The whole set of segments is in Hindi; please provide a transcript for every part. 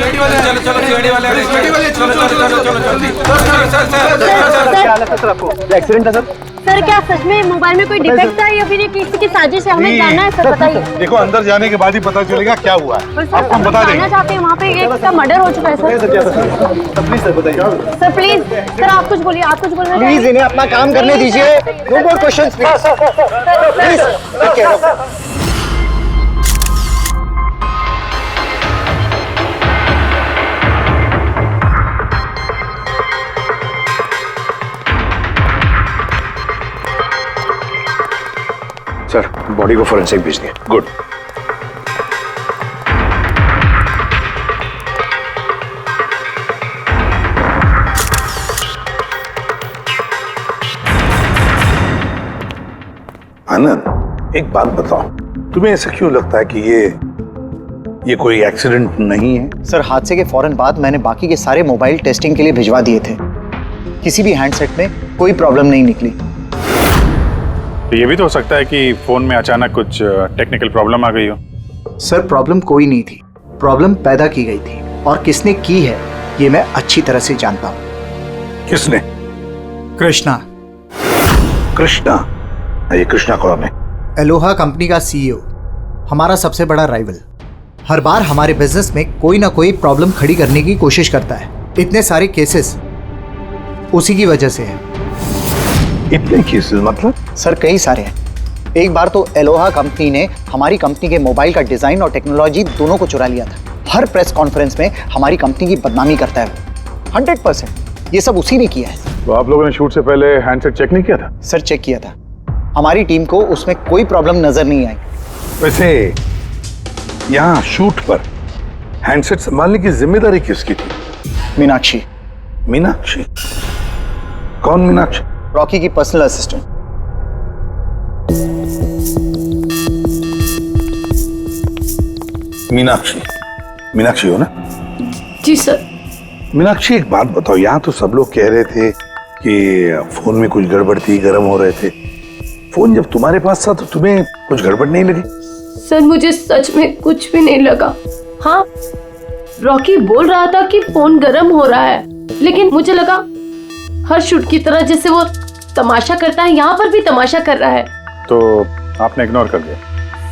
सीआईडी वाले, चलो चलो सीआईडी वाले, सीआईडी वाले, चलो चलो चलो चलो जल्दी। क्या हालत है सर आपको? एक्सीडेंट है सर? सर क्या सच में मोबाइल में कोई डिफेक्ट था या फिर ये किसी की साजिश है? हमें जानना है सर, बताइए। देखो अंदर जाने के बाद ही पता चलेगा क्या हुआ है। आपको हम बता देंगे। जानना चाहते हैं, वहाँ पे एक का मर्डर हो चुका है सर। प्लीज सर बताइए। सर प्लीज, सर आप कुछ बोलिए, आप कुछ बोलना प्लीज इन्हें अपना काम करने दीजिए। No more questions please. Sir body को फोरेंसिक भेज दिए। गुड। आनंद एक बात बताओ, तुम्हें ऐसा क्यों लगता है कि ये कोई एक्सीडेंट नहीं है? सर हादसे के फौरन बाद मैंने बाकी के सारे मोबाइल टेस्टिंग के लिए भिजवा दिए थे। किसी भी हैंडसेट में कोई प्रॉब्लम नहीं निकली। तो ये भी तो हो सकता है कि फोन में अचानक कुछ टेक्निकल प्रॉब्लम आ गई हो। सर प्रॉब्लम कोई नहीं थी, प्रॉब्लम पैदा की गई थी और किसने की है ये मैं अच्छी तरह से जानता हूँ। किसने? कृष्णा। कृष्णा? ये कृष्णा कौन है? एलोहा कंपनी का सीईओ, हमारा सबसे बड़ा राइवल। हर बार हमारे बिजनेस में कोई ना कोई प्रॉब्लम खड़ी करने की कोशिश करता है। इतने सारे केसेस उसी की वजह से है। इतने केसेस मतलब? सर कई सारे हैं। एक बार तो एलोहा कंपनी ने हमारी कंपनी के मोबाइल का डिजाइन और टेक्नोलॉजी दोनों को चुरा लिया था। हर प्रेस कॉन्फ्रेंस में हमारी कंपनी की बदनामी करता है। 100% ये सब उसी ने किया है। तो आप लोगों ने शूट से पहले हैंडसेट चेक नहीं किया था? सर चेक किया था, हमारी टीम को उसमें कोई प्रॉब्लम नजर नहीं आई। वैसे यहाँ शूट पर हैंडसेट संभालने की जिम्मेदारी किसकी थी? मीनाक्षी। मीनाक्षी? कौन मीनाक्षी? रॉकी की पर्सनल असिस्टेंट। मीनाक्षी? मीनाक्षी हो ना? जी सर। मीनाक्षी एक बात बताओ, यहाँ तो सब लोग कह रहे थे कि फोन में कुछ गड़बड़ थी, गर्म हो रहे थे। फोन जब तुम्हारे पास था तो तुम्हें कुछ गड़बड़ नहीं लगी? सर मुझे सच में कुछ भी नहीं लगा। हाँ रॉकी बोल रहा था कि फोन गर्म हो रहा है, लेकिन मुझे लगा हर शूट की तरह जैसे वो तमाशा करता है, यहाँ पर भी तमाशा कर रहा है। तो आपने इग्नोर कर दिया?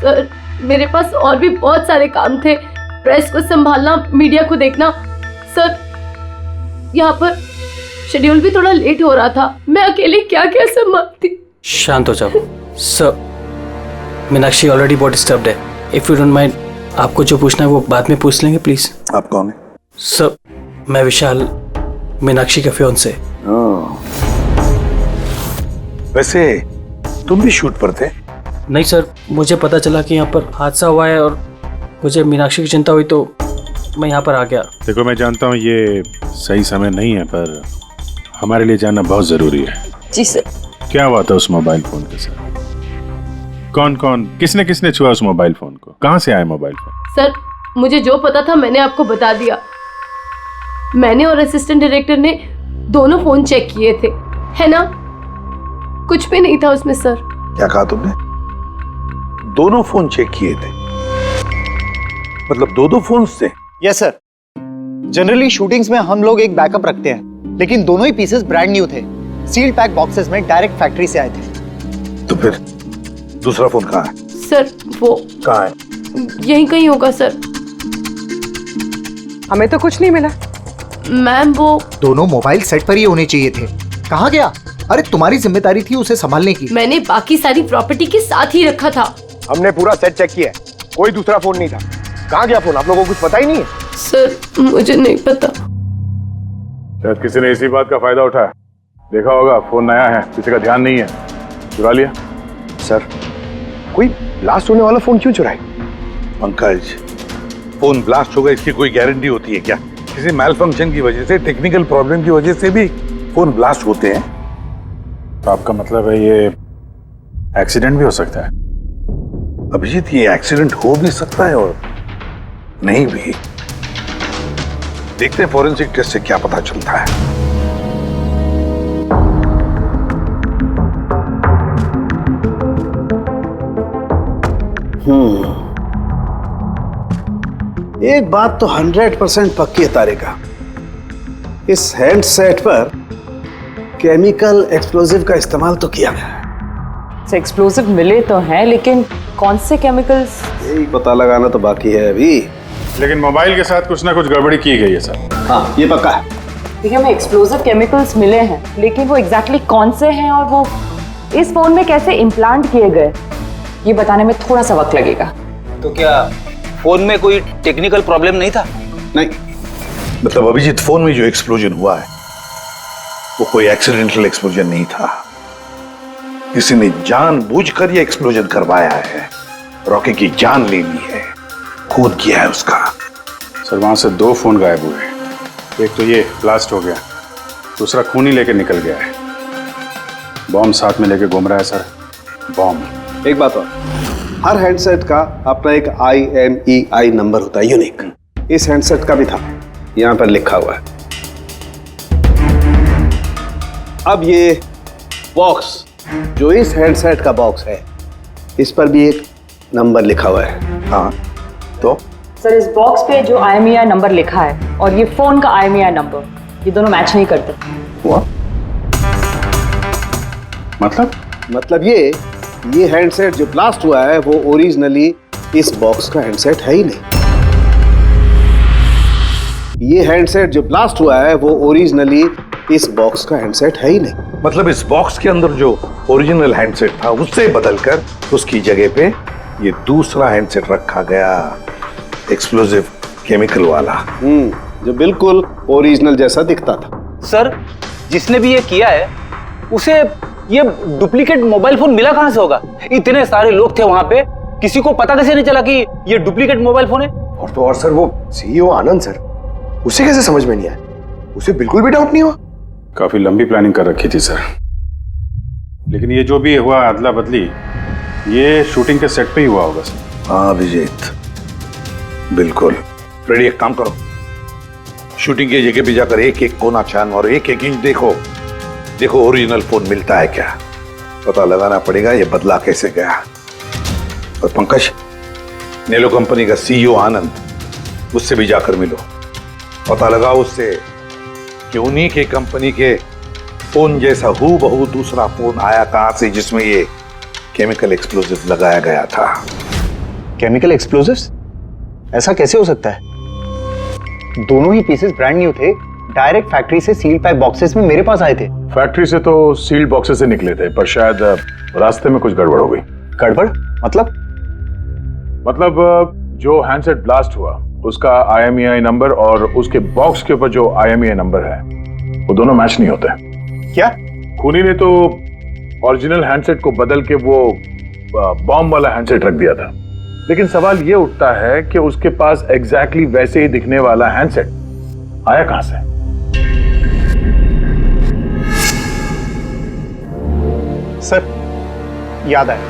सर मेरे पास और भी बहुत सारे काम थे, प्रेस को संभालना, मीडिया को देखना। सर यहाँ पर शेड्यूल भी थोड़ा लेट हो रहा था, मैं अकेले क्या क्या संभालती। शांत हो जाओ सर। मीनाक्षी ऑलरेडी बहुत डिस्टर्ब्ड है। इफ यू डोंट माइंड, आपको जो पूछना है वो बाद में पूछ लेंगे प्लीज। आप कौन है? सर मैं विशाल, मीनाक्षी का फियांसे। वैसे तुम भी शूट पर थे? नहीं सर, मुझे पता चला कि यहाँ पर हादसा हुआ है और मुझे मीनाक्षी की चिंता हुई तो मैं यहाँ पर आ गया। देखो मैं जानता हूँ ये सही समय नहीं है, पर हमारे लिए जानना बहुत जरूरी है। जी सर। क्या हुआ था उस मोबाइल फोन के साथ? कौन कौन, किसने किसने छुआ उस मोबाइल फोन को? कहाँ से आया मोबाइल फोन? सर मुझे जो पता था मैंने आपको बता दिया। मैंने और असिस्टेंट डायरेक्टर ने दोनों फोन चेक किए थे, है ना? कुछ भी नहीं था उसमें सर। क्या कहा तुमने? दोनों फोन चेक किए थे? मतलब दो फोन्स थे? Yes sir. जनरली शूटिंग्स में हम लोग एक बैकअप रखते हैं, लेकिन दोनों ही पीसेस ब्रांड न्यू थे, सील पैक बॉक्सेस में डायरेक्ट फैक्ट्री से आए थे। तो फिर दूसरा फोन कहाँ है? सर वो कहाँ है? यहीं कहीं होगा सर। हमें तो कुछ नहीं मिला। मैम वो दोनों मोबाइल सेट पर ही होने चाहिए थे। कहाँ गया? अरे तुम्हारी जिम्मेदारी थी उसे संभालने की। मैंने बाकी सारी प्रॉपर्टी के साथ ही रखा था। हमने पूरा सेट चेक किया, कोई दूसरा फोन नहीं था। कहाँ गया फोन? आप लोगों को कुछ पता ही नहीं है? सर मुझे नहीं पता। शायद किसी ने इसी बात का फायदा उठाया। देखा होगा फोन नया है, किसी का ध्यान नहीं है, चुरा लिया। सर कोई ब्लास्ट होने वाला फोन क्यों चुराए? पंकज, फोन ब्लास्ट होगा इसकी कोई गारंटी होती है क्या? किसी मैल फंक्शन की वजह से, टेक्निकल प्रॉब्लम की वजह से भी फोन ब्लास्ट होते हैं। तो आपका मतलब है ये एक्सीडेंट भी हो सकता है? अभिजीत, ये एक्सीडेंट हो भी सकता है और नहीं भी। देखते हैं फॉरेंसिक टेस्ट से क्या पता चलता है। एक बात तो 100% पक्की है तारिका, इस हैंडसेट पर केमिकल एक्सप्लोजिव का इस्तेमाल तो किया गया है। एक्सप्लोजिव मिले तो हैं, लेकिन कौन से केमिकल्स, यही पता लगाना तो बाकी है अभी। लेकिन मोबाइल के साथ कुछ ना कुछ गड़बड़ी की गई है सर। हाँ, ये पक्का है। देखिए, हमें एक्सप्लोजिव केमिकल्स मिले हैं, लेकिन वो एग्जैक्टली कौन से हैं और वो इस फोन में कैसे इम्प्लांट किए गए, ये बताने में थोड़ा सा वक्त लगेगा। तो क्या फोन में कोई टेक्निकल प्रॉब्लम नहीं था? नहीं, मतलब अभिजीत, फोन में जो एक्सप्लोजन हुआ है वो कोई एक्सीडेंटल एक्सप्लोजन नहीं था। किसी ने जानबूझकर ये एक्सप्लोजन करवाया है, रॉकी की जान ले ली है, खून किया है उसका। सर वहां से 2 फोन गायब हुए, एक तो ये ब्लास्ट हो गया, दूसरा खून ही लेके निकल गया है। बॉम्ब साथ में लेके घूम रहा है सर, बॉम्ब। एक बात और, हर हैंडसेट का अपना एक IMEI नंबर होता है, यूनिक। इस हैंडसेट का भी था, यहां पर लिखा हुआ है। अब ये बॉक्स जो इस हैंडसेट का बॉक्स है, इस पर भी एक नंबर लिखा हुआ है। हाँ, तो सर इस बॉक्स पे जो IMEI नंबर लिखा है और ये फोन का IMEI नंबर, ये दोनों मैच नहीं करते। हुआ मतलब ये हैंडसेट जो ब्लास्ट हुआ है वो ओरिजिनली इस बॉक्स का हैंडसेट है ही नहीं। ये हैंडसेट जो ब्लास्ट हुआ है वो ओरिजिनली इस बॉक्स का हैंडसेट है ही नहीं। मतलब इस बॉक्स के अंदर जो ओरिजिनल हैंडसेट था उससे बदलकर उसकी जगह पे ये दूसरा हैंडसेट रखा गया, एक्सप्लोजिव केमिकल वाला। जो बिल्कुल ओरिजिनल जैसा दिखता था। सर जिसने भी ये किया है उसे ये डुप्लीकेट मोबाइल फोन मिला कहां से होगा? इतने सारे लोग थे वहां पे, किसी को पता कैसे नहीं चला कि ये डुप्लीकेट मोबाइल फोन है? और तो और सर, वो CEO आनंद सर, उसे कैसे समझ में नहीं आया? उसे बिल्कुल भी डाउट नहीं हुआ? काफी लंबी प्लानिंग कर रखी थी सर, लेकिन ये जो भी हुआ अदला बदली, ये शूटिंग के सेट पे ही हुआ होगा सर। हाँ अभिजीत, बिल्कुल। रेडी, एक काम करो, शूटिंग की जगह पे जाकर एक एक कोना छान और एक एक इंच देखो ओरिजिनल फोन मिलता है क्या, पता लगाना पड़ेगा ये बदला कैसे गया। और पंकज, नेलो कंपनी का CEO आनंद, उससे भी जाकर मिलो, पता लगाओ उससे कि उन्हीं के कंपनी के फोन जैसा हूबहू दूसरा फोन आया कहां से जिसमें ये केमिकल एक्सप्लोजिव लगाया गया था। Chemical explosives? ऐसा कैसे हो सकता है? दोनों ही पीसेस ब्रांड न्यू थे, डायरेक्ट फैक्ट्री से सील पैक बॉक्सेस में मेरे पास आए थे। फैक्ट्री से तो सील्ड बॉक्सेस से निकले थे, पर शायद रास्ते में कुछ गड़बड़ हो गई। गड़बड़ मतलब जो हैंडसेट ब्लास्ट हुआ उसका IMEI नंबर और उसके बॉक्स के ऊपर जो IMEI नंबर है वो दोनों मैच नहीं होते। क्या? खूनी ने तो ओरिजिनल हैंडसेट को बदल के वो बॉम्ब वाला हैंडसेट रख दिया था, लेकिन सवाल ये उठता है कि उसके पास एग्जैक्टली वैसे ही दिखने वाला हैंडसेट आया कहां से? सर याद आया,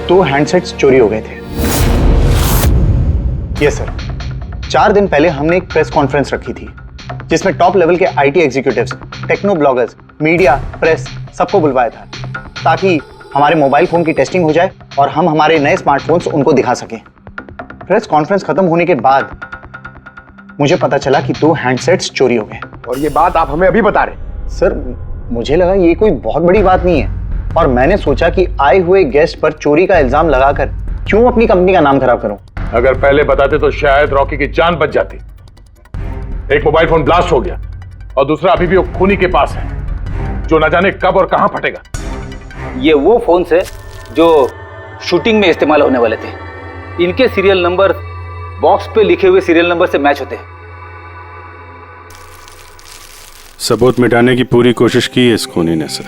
2 हैंडसेट्स चोरी हो गए थे। यस सर, 4 दिन पहले हमने एक प्रेस कॉन्फ्रेंस रखी थी जिसमें टॉप लेवल के IT executives, techno bloggers, media, press सबको बुलवाया था ताकि हमारे मोबाइल फोन की टेस्टिंग हो जाए और हम हमारे नए स्मार्टफोन्स उनको दिखा सकें। प्रेस कॉन्फ्रेंस खत्म होने के बाद मुझे पता चला कि 2 हैंडसेट्स चोरी हो गए। और ये बात आप हमें अभी बता रहे? सर मुझे लगा ये कोई बहुत बड़ी बात नहीं है और मैंने सोचा कि आए हुए गेस्ट पर चोरी का इल्जाम लगाकर क्यों अपनी कंपनी का नाम खराब करूं। अगर पहले बताते तो शायद रॉकी की जान बच जाती। एक मोबाइल फोन ब्लास्ट हो गया और दूसरा अभी भी वो खूनी के पास है, जो न जाने कब और कहां फटेगा। ये वो फोन है जो शूटिंग में इस्तेमाल होने वाले थे। इनके सीरियल नंबर बॉक्स पे लिखे हुए सीरियल नंबर से मैच होते हैं। सबूत मिटाने की पूरी कोशिश की है इस खूनी ने सर।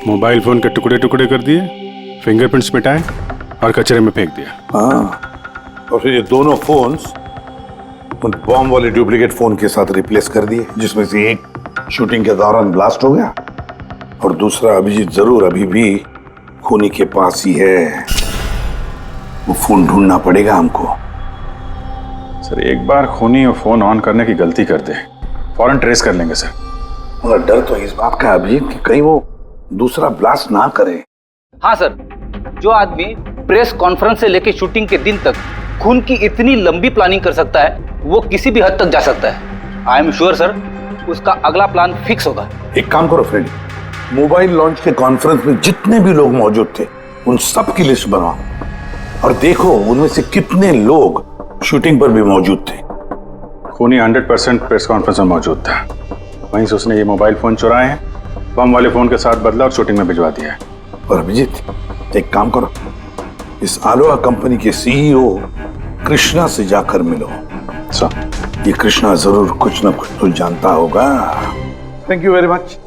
मोबाइल फोन के टुकड़े टुकड़े कर दिए, फिंगरप्रिंट्स मिटाए और कचरे में फेंक दिया। हाँ, और फिर ये दोनों फोन्स उन बॉम्ब वाले डुप्लीकेट फोन के साथ रिप्लेस कर दिए, जिसमें से एक शूटिंग के दौरान ब्लास्ट हो गया और दूसरा अभिजीत जरूर अभी भी खूनी के पास ही है। वो फोन ढूंढना पड़ेगा हमको। सर एक बार खूनी वो फोन ऑन करने की गलती करते फौरन ट्रेस कर लेंगे सर। मगर डर तो इस बात का अभिजीत कि कहीं वो दूसरा ब्लास्ट ना करे। हाँ सर, जो आदमी प्रेस कॉन्फ्रेंस से लेकर शूटिंग के दिन तक खून की इतनी लंबी प्लानिंग कर सकता है, वो किसी भी हद तक जा सकता है। आई एम श्योर सर, उसका अगला प्लान फिक्स होगा। एक काम करो फ्रेंडी, मोबाइल लॉन्च के कॉन्फ्रेंस में जितने भी लोग मौजूद थे उन सब की लिस्ट बनाओ और देखो उनमें से कितने लोग शूटिंग पर भी मौजूद थे। खूनी 100% प्रेस कॉन्फ्रेंस में मौजूद था। वहीं से उसने ये मोबाइल फोन चुराए हैं, बम वाले फोन के साथ बदला और शूटिंग में भिजवा दिया है। और अभिजीत, एक काम करो, इस आलोहा कंपनी के सीईओ कृष्णा से जाकर मिलो। सर, ये कृष्णा जरूर कुछ ना कुछ तो जानता होगा। Thank you very much.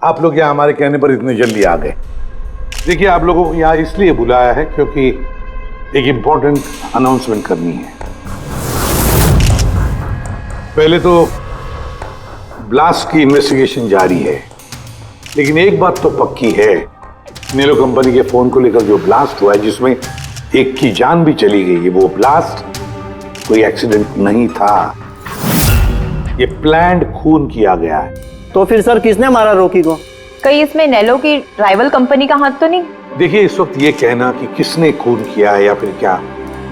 आप लोग यहाँ हमारे कहने पर इतने जल्दी आ गए। देखिए, आप लोगों को यहाँ इसलिए बुलाया है क्योंकि एक इंपॉर्टेंट अनाउंसमेंट करनी है। पहले तो ब्लास्ट की इन्वेस्टिगेशन जारी है, लेकिन एक बात तो पक्की है, नेलो कंपनी के फोन को लेकर जो ब्लास्ट हुआ है जिसमें एक की जान भी चली गई है, वो ब्लास्ट कोई एक्सीडेंट नहीं था, ये प्लान्ड खून किया गया है। तो फिर सर किसने मारा रॉकी को? कहीं इसमें नेलो की राइवल कंपनी का हाथ तो नहीं? देखिए, इस वक्त ये कहना कि किसने खून किया है या फिर क्या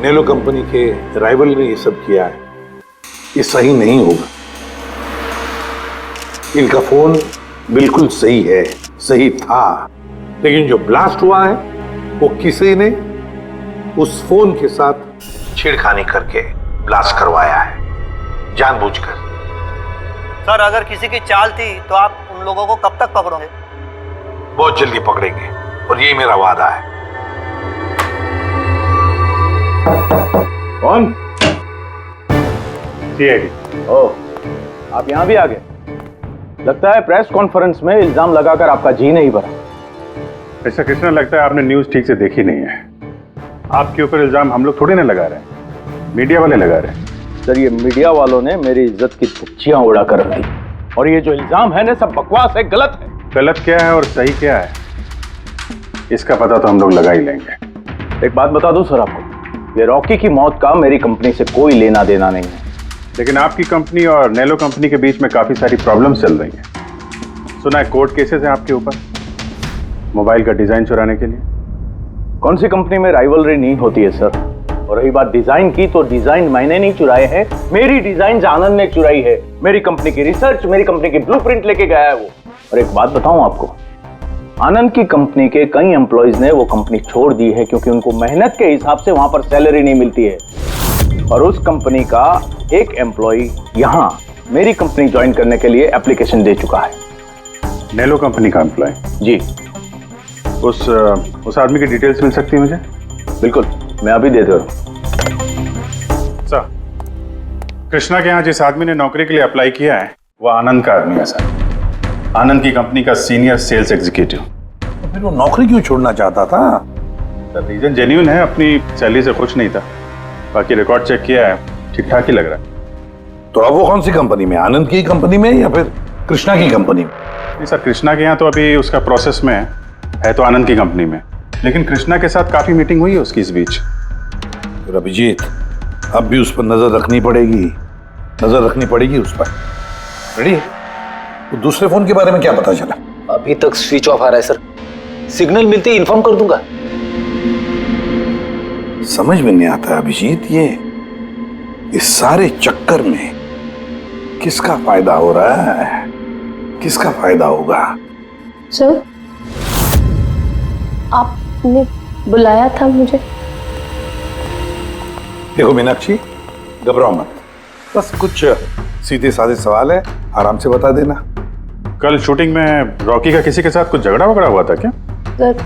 नेलो कंपनी के राइवल ने ये सब किया है, ये सही नहीं होगा। इनका फोन बिल्कुल सही है, सही था, लेकिन जो ब्लास्ट हुआ है वो किसी ने उस फोन के साथ छेड़खानी करके ब्लास्ट करवाया है, जानबूझकर। सर अगर किसी की चाल थी तो आप उन लोगों को कब तक पकड़ोगे? बहुत जल्दी पकड़ेंगे और ये मेरा वादा है। कौन? सीआईडी। ओह, आप यहां भी आ गए। लगता है प्रेस कॉन्फ्रेंस में इल्जाम लगाकर आपका जी नहीं भरा। ऐसा कृष्णा, लगता है आपने न्यूज ठीक से देखी नहीं है। आपके ऊपर इल्जाम हम लोग थोड़ी ना लगा रहे हैं, मीडिया वाले लगा रहे हैं। सर, ये मीडिया वालों ने मेरी इज्जत की धुच्चियां उड़ा कर रख दी और ये जो इल्जाम है ना, सब बकवास है, गलत है। गलत क्या है और सही क्या है, इसका पता तो हम लोग लगा ही लेंगे। एक बात बता दूं सर आपको, ये रॉकी की मौत का मेरी कंपनी से कोई लेना देना नहीं है। लेकिन आपकी कंपनी और नेलो कंपनी के बीच में काफी सारी प्रॉब्लम्स चल रही हैं। सुना है कोर्ट केसेस हैं आपके ऊपर मोबाइल का डिजाइन चुराने के लिए। कौन सी कंपनी में राइवलरी नहीं होती है सर? और रही बात डिजाइन की, तो डिजाइन मैंने नहीं चुराए हैं, मेरी डिजाइन आनंद ने चुराई है। मेरी कंपनी की रिसर्च, मेरी कंपनी की ब्लूप्रिंट लेके गया है वो। और एक बात बताऊं आपको, आनंद की कंपनी के कई एम्प्लॉइज ने वो कंपनी छोड़ दी है क्योंकि उनको मेहनत के हिसाब से वहां पर सैलरी नहीं मिलती है। और उस कंपनी का एक एम्प्लॉय यहां मेरी कंपनी ज्वाइन करने के लिए एप्लीकेशन दे चुका है। नेलो कंपनी का एम्प्लॉय? जी। उस आदमी की डिटेल्स मिल सकती है मुझे? बिल्कुल, मैं अभी दे दूं। सर, कृष्णा के यहाँ जिस आदमी ने नौकरी के लिए अप्लाई किया है वो आनंद का आदमी है सर। आनंद की कंपनी का सीनियर सेल्स एग्जीक्यूटिव। तो फिर वो नौकरी क्यों छोड़ना चाहता था? सर, रीजन जेन्युइन है, अपनी सैलरी से खुश नहीं था। बाकी रिकॉर्ड चेक किया है, ठीक ठाक ही लग रहा है। तो अब वो कौन सी कंपनी में, आनंद की कंपनी में या फिर कृष्णा की कंपनी में? नहीं सर, कृष्णा के यहाँ तो अभी उसका प्रोसेस में है तो आनंद की कंपनी में, लेकिन कृष्णा के साथ काफी मीटिंग हुई है उसकी इस बीच। फिर अभिजीत, अब भी उस पर नजर रखनी पड़ेगी, नजर रखनी पड़ेगी उस पर। रेडी? तो दूसरे फोन के बारे में क्या पता चला? अभी तक स्विच ऑफ आ रहा है सर, सिग्नल मिलते ही इन्फॉर्म कर दूंगा। समझ में नहीं आता अभिजीत, ये इस सारे चक्कर में किसका फायदा हो रहा है, किसका फायदा होगा? सर, आपने बुलाया था मुझे? देखो मीनाक्षी, घबराओ मत, बस कुछ सीधे साधे सवाल है, आराम से बता देना। कल शूटिंग में रॉकी का किसी के साथ कुछ झगड़ा वगड़ा हुआ था क्या? सर,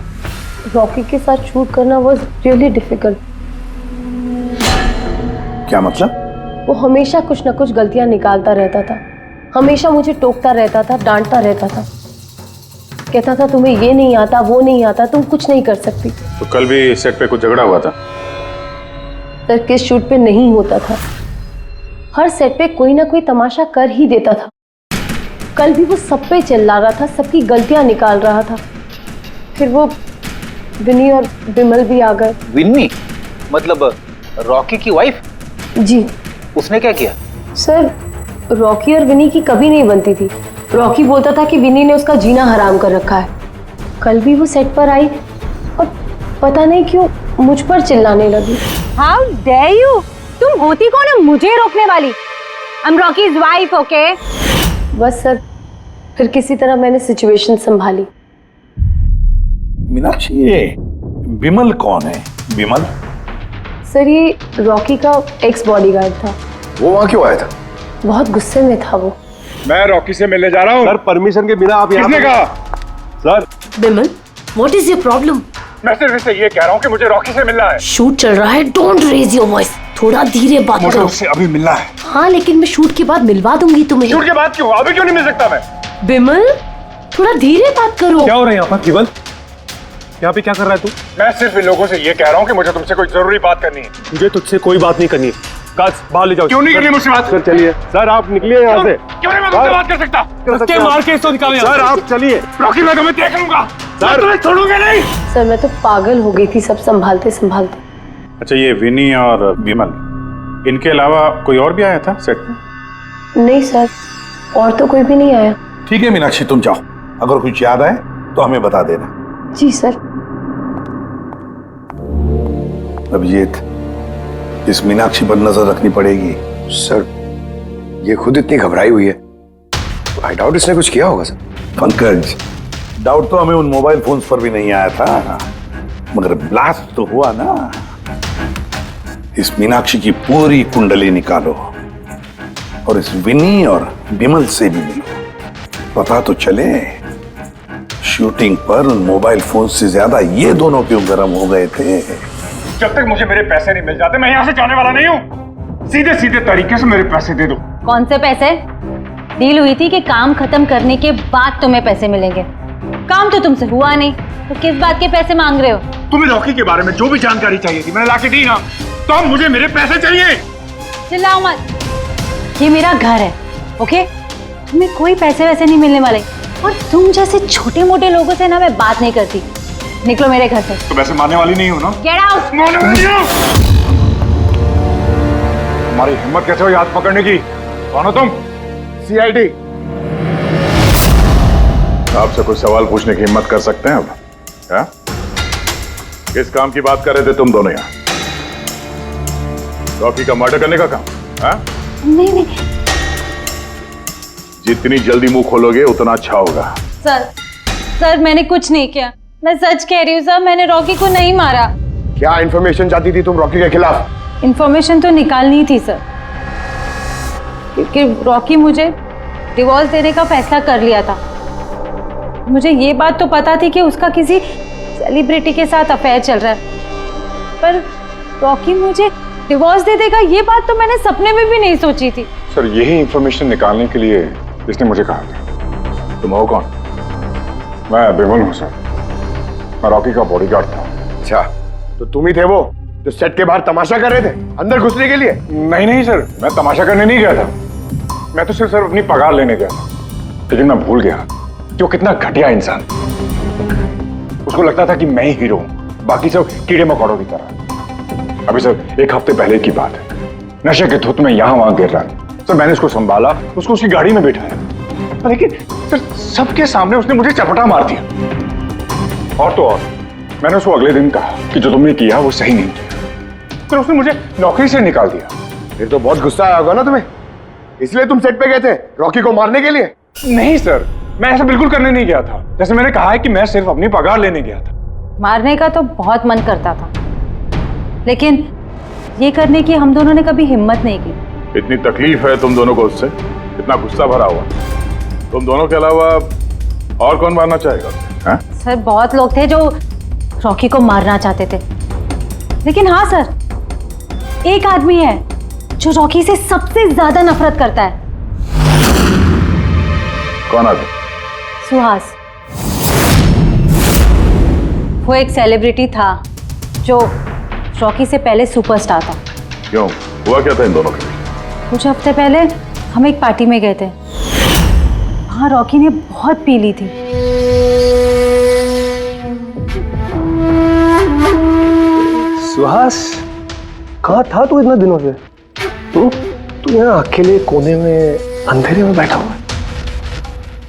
रॉकी के साथ शूट करना वाज रियली डिफिकल्ट। क्या मतलब? वो हमेशा कुछ ना कुछ गलतियां निकालता रहता था, हमेशा मुझे टोकता रहता था, डांटता रहता था, कहता था तुम्हें ये नहीं आता, वो नहीं आता, तुम कुछ नहीं कर सकती। तो कल भी सेट पे कुछ झगड़ा हुआ था? सर, किस शूट पे नहीं होता था, हर सेट पे कोई ना कोई तमाशा कर ही देता था। कल भी वो सब पे चिल्ला रहा था, सबकी गलतियां निकाल रहा था। फिर वो विनी और विमल भी आ गए। विन्नी मतलब रॉकी की वाइफ? जी। उसने क्या किया? सर, रॉकी और विनी की कभी नहीं बनती थी। रॉकी बोलता था कि विनी ने उसका जीना हराम कर रखा है। कल भी वो सेट पर आई और पता नहीं क्यों मुझ पर चिल्लाने लगी। हाउ डेयर यू, तुम होती कौन है मुझे रोकने वाली? I am Rockies wife, okay? बस सर, फिर किसी तरह मैंने सिचुएशन संभाली। मीनाक्षी, ये विमल कौन है? विमल? सर ये रॉकी का एक्स बॉडीगार्ड था। वो वहां क्यों आया था? बहुत गुस्से में था वो। मैं रॉकी से मिलने जा रहा हूँ। सर परमिशन के बिना आप किसने कहा? Sir Bimal, what is your problem? मैं सिर्फ इससे ये कह रहा हूँ कि मुझे रॉकी से मिलना है। शूट चल रहा है, डोंट रेज योर वॉइस। थोड़ा धीरे बात मुझे करो। उससे अभी मिलना है। हाँ लेकिन मैं शूट के बाद मिलवा दूंगी तुम्हें। शूट के बाद क्यों? अभी क्यों नहीं मिल सकता मैं? बिमल, थोड़ा धीरे बात करो। क्या हो रहा है यहाँ पर विमल? यहाँ पे क्या कर रहा है तू? मैं सिर्फ इन लोगों से ये कह रहा हूँ कि मुझे तुमसे कोई जरूरी बात करनी है। मुझे तुझसे कोई बात नहीं करनी है। काज बाहर ले जाओ। क्यों नहीं करनी मुझसे बात? सर चलिए। सर आप निकलिए यहाँ से। क्यों नहीं मैं तुमसे बात कर सकता? धक्के मार के इसको निकालो। सर आप चलिए। रॉकी, मैं तुम्हें देख लूंगा। मैं तुम्हें छोड़ूंगा नहीं। सर मैं तो पागल हो गई थी सब संभालते संभालते। अच्छा, ये विनी और विमल, इनके अलावा कोई और भी आया था सेट पे? नहीं सर, और तो कोई भी नहीं आया। ठीक है मीनाक्षी, तुम जाओ। अगर कुछ याद आए तो हमें बता देना। जी सर। अभिजीत, इस मीनाक्षी पर नजर रखनी पड़ेगी। सर ये खुद इतनी घबराई हुई है, आई डाउट इसने कुछ किया होगा। सर पंकज, डाउट तो हमें उन मोबाइल फोन्स पर भी नहीं आया था, मगर ब्लास्ट तो हुआ ना। इस मीनाक्षी की पूरी कुंडली निकालो और इस विनी और विमल से भी मिलो। पता तो चले शूटिंग पर उन मोबाइल फोन से ज्यादा ये दोनों क्यों गर्म हो गए थे। जब तक मुझे मेरे पैसे नहीं मिल जाते मैं यहाँ से जाने वाला नहीं हूँ। सीधे सीधे तरीके से मेरे पैसे दे दो। कौन से पैसे? डील हुई थी कि काम खत्म करने के बाद तुम्हें पैसे मिलेंगे। काम तो तुमसे हुआ नहीं, तो किस बात के पैसे मांग रहे हो? तुम्हें रॉकी के बारे में जो भी जानकारी चाहिए थी मैंने लाके दी ना, तो अब मुझे मेरे पैसे चाहिए। चिल्लाओ मत, ये मेरा घर है, ओके? तुम्हें कोई पैसे वैसे नहीं मिलने वाले। और तुम जैसे छोटे मोटे लोगों से ना मैं बात नहीं करती। निकलो मेरे घर से। तो वैसे मारने वाली नहीं हो ना? Get out. मारने वाली नहीं हो। तुम्हारी हिम्मत कैसे हुई हाथ पकड़ने की? कौन हो तुम? सीआईडी। आपसे कुछ सवाल पूछने की हिम्मत कर सकते हैं अब? क्या? किस काम की बात कर रहे थे तुम दोनों यहाँ? रॉकी का मर्डर करने का काम? हाँ? नहीं नहीं जितनी जल्दी मुंह खोलोगे उतना अच्छा होगा। सर मैंने कुछ नहीं किया, मैं सच कह रही हूँ सर, मैंने रॉकी को नहीं मारा। क्या इन्फॉर्मेशन चाहती थी तुम रॉकी के खिलाफ? इन्फॉर्मेशन तो निकालनी थी सर, क्योंकि रॉकी मुझे डिवोर्स देने का फैसला कर लिया था। मुझे ये बात तो पता थी कि उसका किसी सेलिब्रिटी के साथ अफेयर चल रहा है, पर रॉकी मुझे डिवोर्स दे देगा ये बात तो मैंने सपने में भी नहीं सोची थी। सर यही इंफॉर्मेशन निकालने के लिए इसने मुझे कहा था। तुम हो कौन? मैं विमल हूँ सर, मैं रॉकी का बॉडीगार्ड था। अच्छा, तो तुम ही थे वो जो सेट के बाहर तमाशा कर रहे थे अंदर घुसने के लिए? नहीं सर, मैं तमाशा करने नहीं गया था। मैं तो सिर्फ अपनी पगार लेने गया था। लेकिन मैं भूल गया कि वो कितना घटिया इंसान। उसको लगता था कि मैं ही हीरो हूँ, बाकी सब कीड़े मकोड़ों की तरह। अभी सर 1 हफ्ते पहले की बात है, नशे के धुत में यहाँ वहां गिर रहा था। सर मैंने उसको संभाला, उसको उसकी गाड़ी में बैठाया, लेकिन सर सबके सामने उसने मुझे चपटा मार दिया। और तो और मैंने उसको अगले दिन कहा कि जो तुमने किया वो सही नहीं किया, फिर उसने मुझे नौकरी से निकाल दिया। फिर तो बहुत गुस्सा आया होगा ना तुम्हें, इसलिए तुम सेट पे गए थे रॉकी को मारने के लिए? नहीं सर, मैं ऐसा बिल्कुल करने नहीं गया था। जैसे मैंने कहा है कि मैं सिर्फ अपनी पगार लेने गया था। मारने का तो बहुत मन करता था, लेकिन ये करने की हम दोनों ने कभी हिम्मत नहीं की। इतनी तकलीफ है तुम दोनों को उससे, इतना गुस्सा भरा हुआ। तुम दोनों के अलावा और कौन मारना चाहेगा? सर बहुत लोग थे जो रॉकी को मारना चाहते थे, लेकिन हाँ सर, एक आदमी है जो रॉकी से सबसे ज्यादा नफरत करता है। कौन आदमी? सुहास। वो एक सेलिब्रिटी था जो रॉकी से पहले सुपरस्टार था। क्यों, हुआ क्या था इन दोनों के बीच? कुछ हफ्ते पहले हम एक पार्टी में गए थे, वहां रॉकी ने बहुत पी ली थी। सुहास, कहाँ था तू इतना दिनों से? तू यहाँ अकेले कोने में अंधेरे में बैठा हुआ है?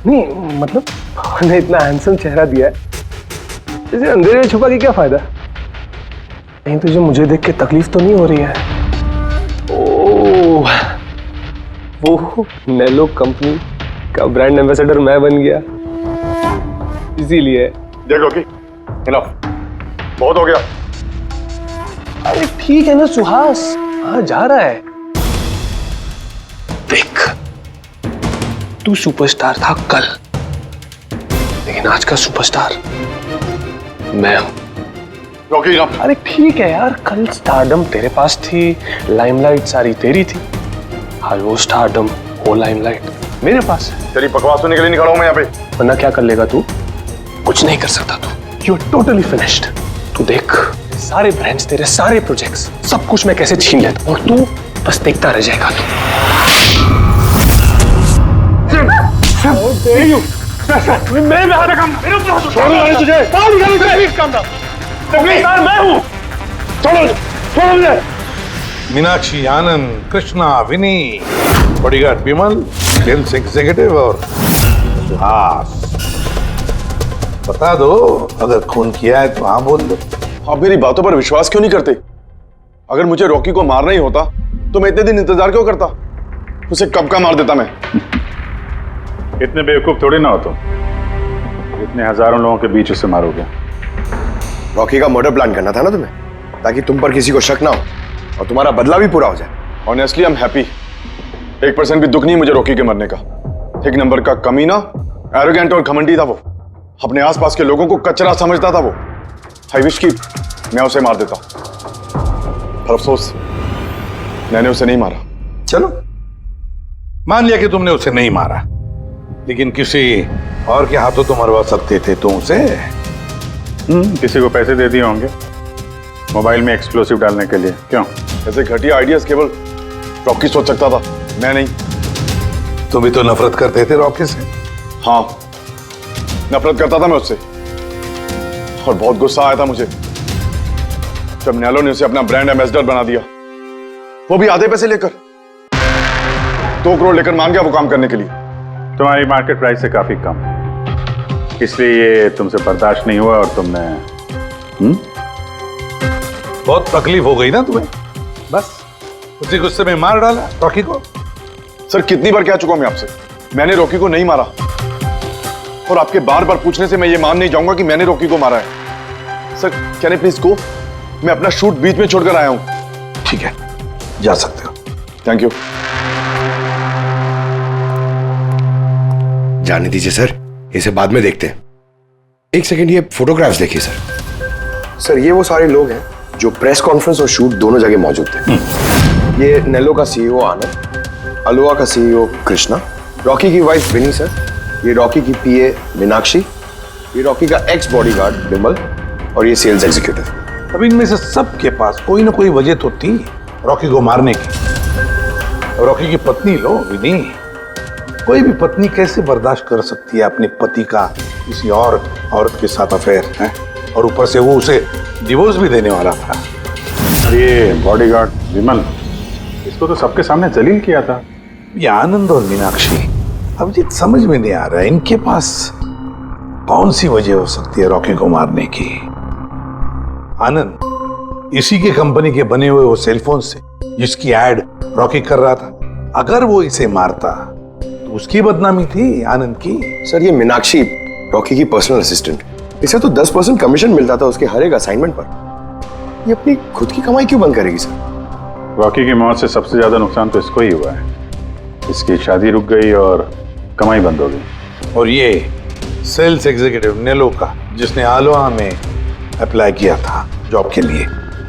नहीं मतलब हमने इतना हैंडसम चेहरा दिया है, इसे अंधेरे में छुपा के क्या फायदा? कहीं तुझे मुझे देख के तकलीफ तो नहीं हो रही है? ओह, वो नेलो कंपनी का ब्रांड एम्बेसडर मैं बन गया, इसीलिए। देख रॉकी, इनफ, बहुत हो गया। अरे ठीक है ना सुहास, कहाँ जा रहा है? देख, तू सुपरस्टार था कल, लेकिन आज का सुपरस्टार मैं हूं। Rocky enough. अरे ठीक है यार, कल स्टारडम तेरे पास थी, लाइमलाइट सारी तेरी थी, आज वो स्टारडम, वो लाइमलाइट मेरे पास है। तेरी बकवास सुनने के लिए नहीं खड़ा हूं मैं यहाँ पे। वरना क्या कर लेगा तू? कुछ नहीं कर सकता तू, यू आर टोटली फिनिश्ड। तू देख, सारे ब्रांड्स, तेरे सारे प्रोजेक्ट्स, सब कुछ मैं कैसे छीन लेता हूं और तू बस देखता रह जाएगा। तू मेरे पे हाथ रखा, मेरे ऊपर हाथ उठा तुझे, मैं हूं। छोड़ो, छोड़ो मुझे। मीनाक्षी, आनंद, कृष्णा, विनी, बॉडीगार्ड विमल, सेल्स एग्जीक्यूटिव और सुहास। बता दो, अगर खून किया है तो हाँ बोल दो। आप मेरी बातों पर विश्वास क्यों नहीं करते? अगर मुझे रॉकी को मारना ही होता तो मैं इतने दिन इंतजार क्यों करता? उसे कब का मार देता मैं। इतने बेवकूफ थोड़ी ना हो तुम, इतने हजारों लोगों के बीच उसे मारोगे। रॉकी का मर्डर प्लान करना था ना तुम्हें, ताकि तुम पर किसी को शक ना हो और तुम्हारा बदला भी पूरा हो जाए। Honestly I am happy. 1% भी दुख नहीं मुझे रॉकी के मरने का। एक नंबर का कमीना, एरोगेंट और घमंडी था वो। अपने आसपास के लोगों को कचरा समझता था वो। आई विश कि मैं उसे मार देता, पर अफसोस मैंने उसे नहीं मारा। चलो, मान लिया कि तुमने उसे नहीं मारा, लेकिन किसी और के हाथों तो मरवा सकते थे तुम उसे। किसी को पैसे दे दिए होंगे मोबाइल में एक्सप्लोसिव डालने के लिए। क्यों? ऐसे घटिया आइडियाज केवल रॉकी सोच सकता था, मैं नहीं। तुम भी तो नफरत करते थे रॉकी से। हाँ, नफरत करता था मैं उससे, और बहुत गुस्सा आया था मुझे जब नेलो ने उसे अपना ब्रांड एम्बेसडर बना दिया, वो भी आधे पैसे लेकर। 2 करोड़ लेकर मान गया वो काम करने के लिए। तुम्हारी मार्केट प्राइस से काफी कम, इसलिए ये तुमसे बर्दाश्त नहीं हुआ और तुमने बहुत तकलीफ हो गई ना तुम्हें, बस उसी गुस्से में मार डाला रॉकी को। सर, कितनी बार कह चुका हूं मैं आपसे, मैंने रॉकी को नहीं मारा, और आपके बार बार पूछने से मैं ये मान नहीं जाऊंगा कि मैंने रॉकी को मारा है। Sir, can I please go? मैं अपना शूट बीच में छोड़कर आया हूं। ठीक है, जा सकते हो। Thank you. जाने दीजिए सर, इसे बाद में देखते हैं। एक सेकंड, ये फोटोग्राफ्स देखिए सर। सर, ये वो सारे लोग हैं जो प्रेस कॉन्फ्रेंस और शूट दोनों जगह मौजूद थे। ये नेलो का सीईओ आनंद, अलोहा का सीईओ कृष्णा, रॉकी की वाइफ विनी सर, ये रॉकी की पीए मीनाक्षी, ये रॉकी का एक्स बॉडीगार्ड विमल, और ये सेल्स एग्जीक्यूटिव। अब इनमें से सबके पास कोई ना कोई वजह तो थी रॉकी को मारने की। रॉकी की पत्नी लो, विनी। कोई भी पत्नी कैसे बर्दाश्त कर सकती है अपने पति का किसी और औरत के साथ अफेयर है, और ऊपर से वो उसे डिवोर्स भी देने वाला था। ये बॉडीगार्ड विमल, इसको तो सबके सामने जलील किया था। ये आनंद और मीनाक्षी, अब ये समझ में नहीं आ रहा है इनके पास कौन सी वजह हो सकती है रॉकी को मारने की। आनंद इसी के कंपनी के बने हुए वो सेलफोन से जिसकी एड रॉकी कर रहा था, अगर वो इसे मारता तो उसकी बदनामी थी आनंद की। सर, ये मीनाक्षी रॉकी की पर्सनल असिस्टेंट, इसे तो 10% कमीशन मिलता था उसके हर एक असाइनमेंट पर। ये अपनी खुद की कमाई क्यों बंद करेगी सर? रॉकी की मौत से सबसे ज्यादा नुकसान तो इसको ही हुआ है। इसकी शादी रुक गई और कमाई बंद हो गई। और ये सेल्स एग्जीक्यूटिव नेलो का, जिसने आलोहा में अप्लाई किया था जॉब के लिए,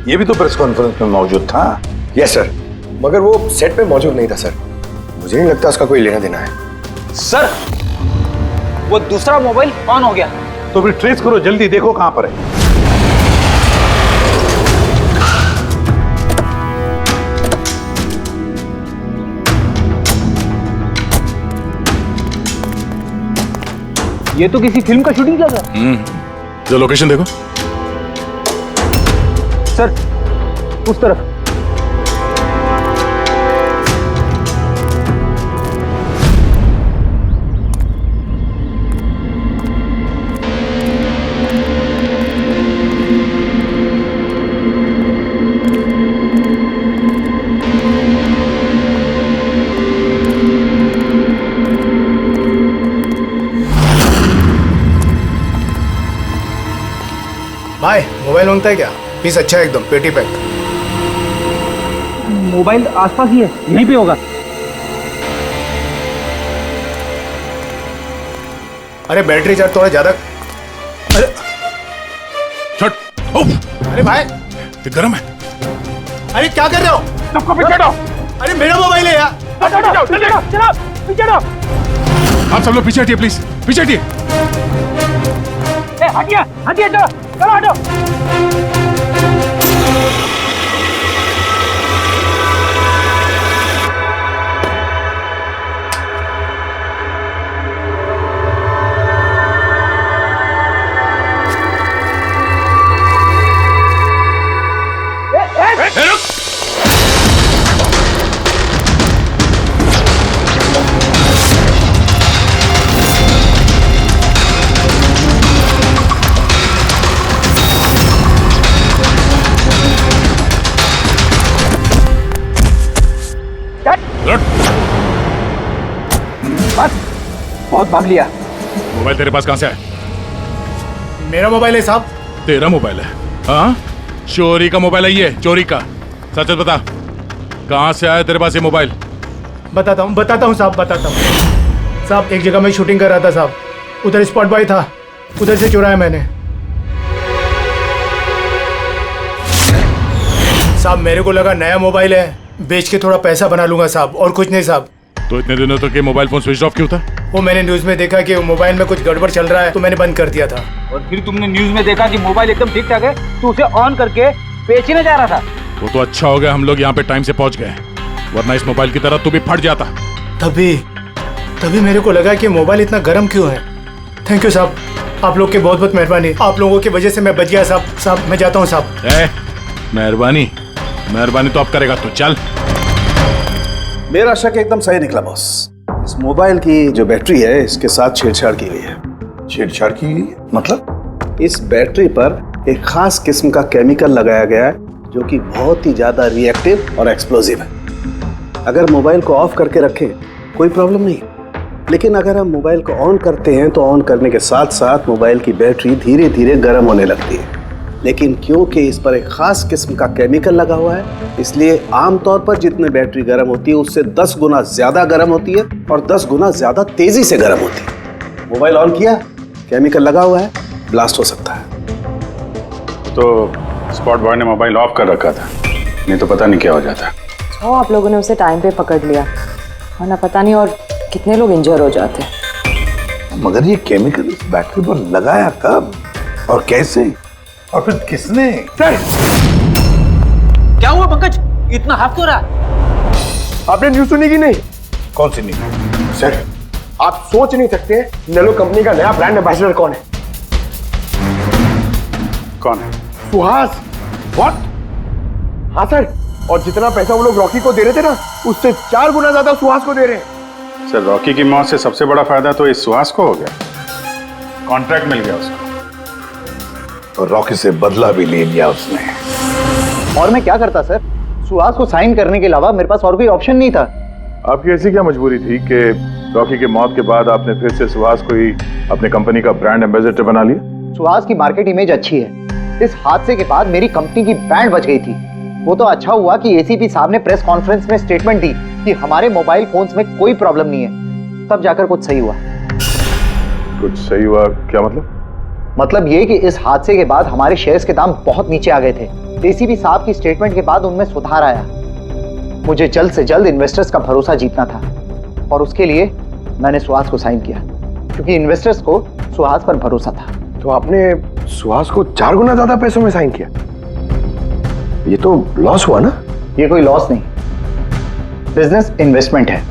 ये भी तो प्रेस कॉन्फ्रेंस में मौजूद था। यस सर, मगर वो सेट पे मौजूद नहीं था सर। मुझे नहीं लगता उसका कोई लेना देना है। सर, वो दूसरा मोबाइल ऑन हो गया। तो फिर ट्रेस करो, जल्दी देखो कहां पर है। ये तो किसी फिल्म का शूटिंग लगा। जो लोकेशन देखो सर, उस तरफ। भाई मोबाइल मांगता है क्या? पीस अच्छा है एकदम, पेटी पैक। मोबाइल आसपास ही है, यहीं पे होगा। अरे बैटरी चार्ज थोड़ा ज्यादा। अरे छट। उफ, अरे भाई ये गर्म है। अरे क्या कर रहे हो? सबको पीछे हटाओ। अरे मेरा मोबाइल है यार। चलो आप सब लोग पीछे हटिए प्लीज, पीछे हटिए। हटिए हटिए, चलो हटो। बहुत भाग लिया। मोबाइल तेरे पास कहां से आया? मेरा मोबाइल है साहब। तेरा मोबाइल है? हाँ, चोरी का मोबाइल है ये, चोरी का। सच सच बता, कहां से आया तेरे पास ये मोबाइल? बताता हूँ साहब, बताता हूँ साहब। एक जगह मैं शूटिंग कर रहा था साहब, उधर स्पॉट बॉय था, उधर से चुराया मैंने साहब। मेरे को लगा नया मोबाइल है, बेच के थोड़ा पैसा बना लूंगा साहब, और कुछ नहीं साहब। तो इतने दिनों तक ये मोबाइल फोन स्विच ऑफ क्यों था? वो मैंने न्यूज में देखा कि मोबाइल में कुछ गड़बड़ चल रहा है, तो मैंने बंद कर दिया था। और फिर तुमने न्यूज में देखा कि मोबाइल एकदम ठीक ठाक है, तो उसे ऑन करके बेचने जा रहा था। वो तो अच्छा हो गया हम लोग यहाँ पे टाइम से पहुंच गए, वरना इस मोबाइल की तरह तू भी फट जाता। तभी मेरे को लगा कि मोबाइल इतना गर्म क्यों है। थैंक यू साहब, आप लोग के बहुत बहुत मेहरबानी। आप लोगों की वजह से मैं बच गया साहब। साहब मैं जाता हूँ साहब। मेहरबानी तो अब करेगा तू, चल। मेरा शक एकदम सही निकला बॉस। इस मोबाइल की जो बैटरी है, इसके साथ छेड़छाड़ की गई है। छेड़छाड़ की गई है? मतलब इस बैटरी पर एक खास किस्म का केमिकल लगाया गया है जो कि बहुत ही ज्यादा रिएक्टिव और एक्सप्लोजिव है। अगर मोबाइल को ऑफ करके रखें कोई प्रॉब्लम नहीं, लेकिन अगर हम मोबाइल को ऑन करते हैं तो ऑन करने के साथ साथ मोबाइल की बैटरी धीरे धीरे गर्म होने लगती है। लेकिन क्योंकि इस पर एक खास किस्म का केमिकल लगा हुआ है, इसलिए आमतौर पर जितने बैटरी गर्म होती है उससे 10 गुना ज्यादा गर्म होती है और 10 गुना ज्यादा तेजी से गर्म होती है। मोबाइल ऑन किया, केमिकल लगा हुआ है, ब्लास्ट हो सकता है। तो स्पॉट बॉय ने मोबाइल ऑफ कर रखा था, नहीं तो पता नहीं क्या हो जाता। आप लोगों ने उसे टाइम पे पकड़ लिया, वरना पता नहीं और कितने लोग इंजर हो जाते। मगर ये केमिकल इस बैटरी पर लगाया कब और कैसे, और फिर किसने? सर क्या हुआ पंकज, इतना हाफ क्यों रहा? आपने न्यूज सुनी कि नहीं? कौन सी न्यूज? सर आप सोच नहीं सकते नेलो कंपनी का नया ब्रांड एम्बेसडर कौन है? कौन है? सुहास। व्हाट? हाँ सर, और जितना पैसा वो लोग रॉकी को दे रहे थे ना, उससे 4 गुना ज्यादा सुहास को दे रहे हैं। सर रॉकी की मौत से सबसे बड़ा फायदा तो इस सुहास को हो गया, कॉन्ट्रैक्ट मिल गया उसको, और रॉकी से बदला भी ले लिया उसने। और मैं क्या करता सर, सुहास को साइन करने के अलावा मेरे पास और कोई ऑप्शन नहीं था। आपकी ऐसी क्या मजबूरी थी कि रॉकी के मौत के बाद आपने फिर से सुहास को ही अपने कंपनी का ब्रांड एम्बेसडर बना लिया? सुहास की मार्केट इमेज अच्छी है, इस हादसे के बाद मेरी कंपनी की ब्रांड बच गई थी। वो तो अच्छा हुआ कि एसीपी साहब ने प्रेस कॉन्फ्रेंस में स्टेटमेंट दी कि हमारे मोबाइल फोन्स में कोई प्रॉब्लम नहीं है, तब जाकर कुछ सही हुआ। कुछ सही हुआ क्या मतलब? मतलब ये कि इस हादसे के बाद हमारे शेयर्स के दाम बहुत नीचे आ गए थे। एसीपी साहब की स्टेटमेंट के बाद उनमें सुधार आया। मुझे जल्द से जल्द इन्वेस्टर्स का भरोसा जीतना था और उसके लिए मैंने सुहास को साइन किया, क्योंकि इन्वेस्टर्स को सुहास पर भरोसा था। तो आपने सुहास को 4 गुना ज्यादा पैसों में साइन किया? ये तो लॉस हुआ ना? ये कोई लॉस नहीं, बिजनेस इन्वेस्टमेंट है।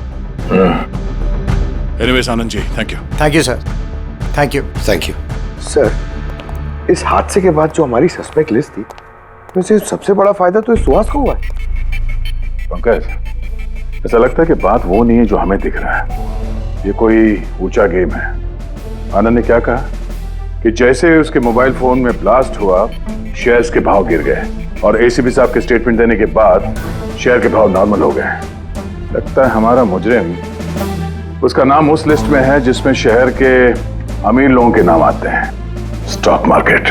Anyways Anand ji, thank you. Thank you sir, thank you. Thank you sir, इस हादसे के बाद जो हमारी सस्पेक्ट लिस्ट थी, वैसे सबसे बड़ा फायदा तो इस सुहास को हुआ है। पंकज, ऐसा लगता है कि बात वो नहीं है जो हमें दिख रहा है, ये कोई ऊंचा गेम है। आनंद ने क्या कहा कि जैसे उसके मोबाइल फोन में ब्लास्ट हुआ, शेयर्स के भाव गिर गए और एसीपी साहब के स्टेटमेंट देने के बाद शेयर के भाव नॉर्मल हो गए। लगता है हमारा मुजरिम, उसका नाम उस लिस्ट में है जिसमें शहर के अमीर लोगों के नाम आते हैं, स्टॉक मार्केट।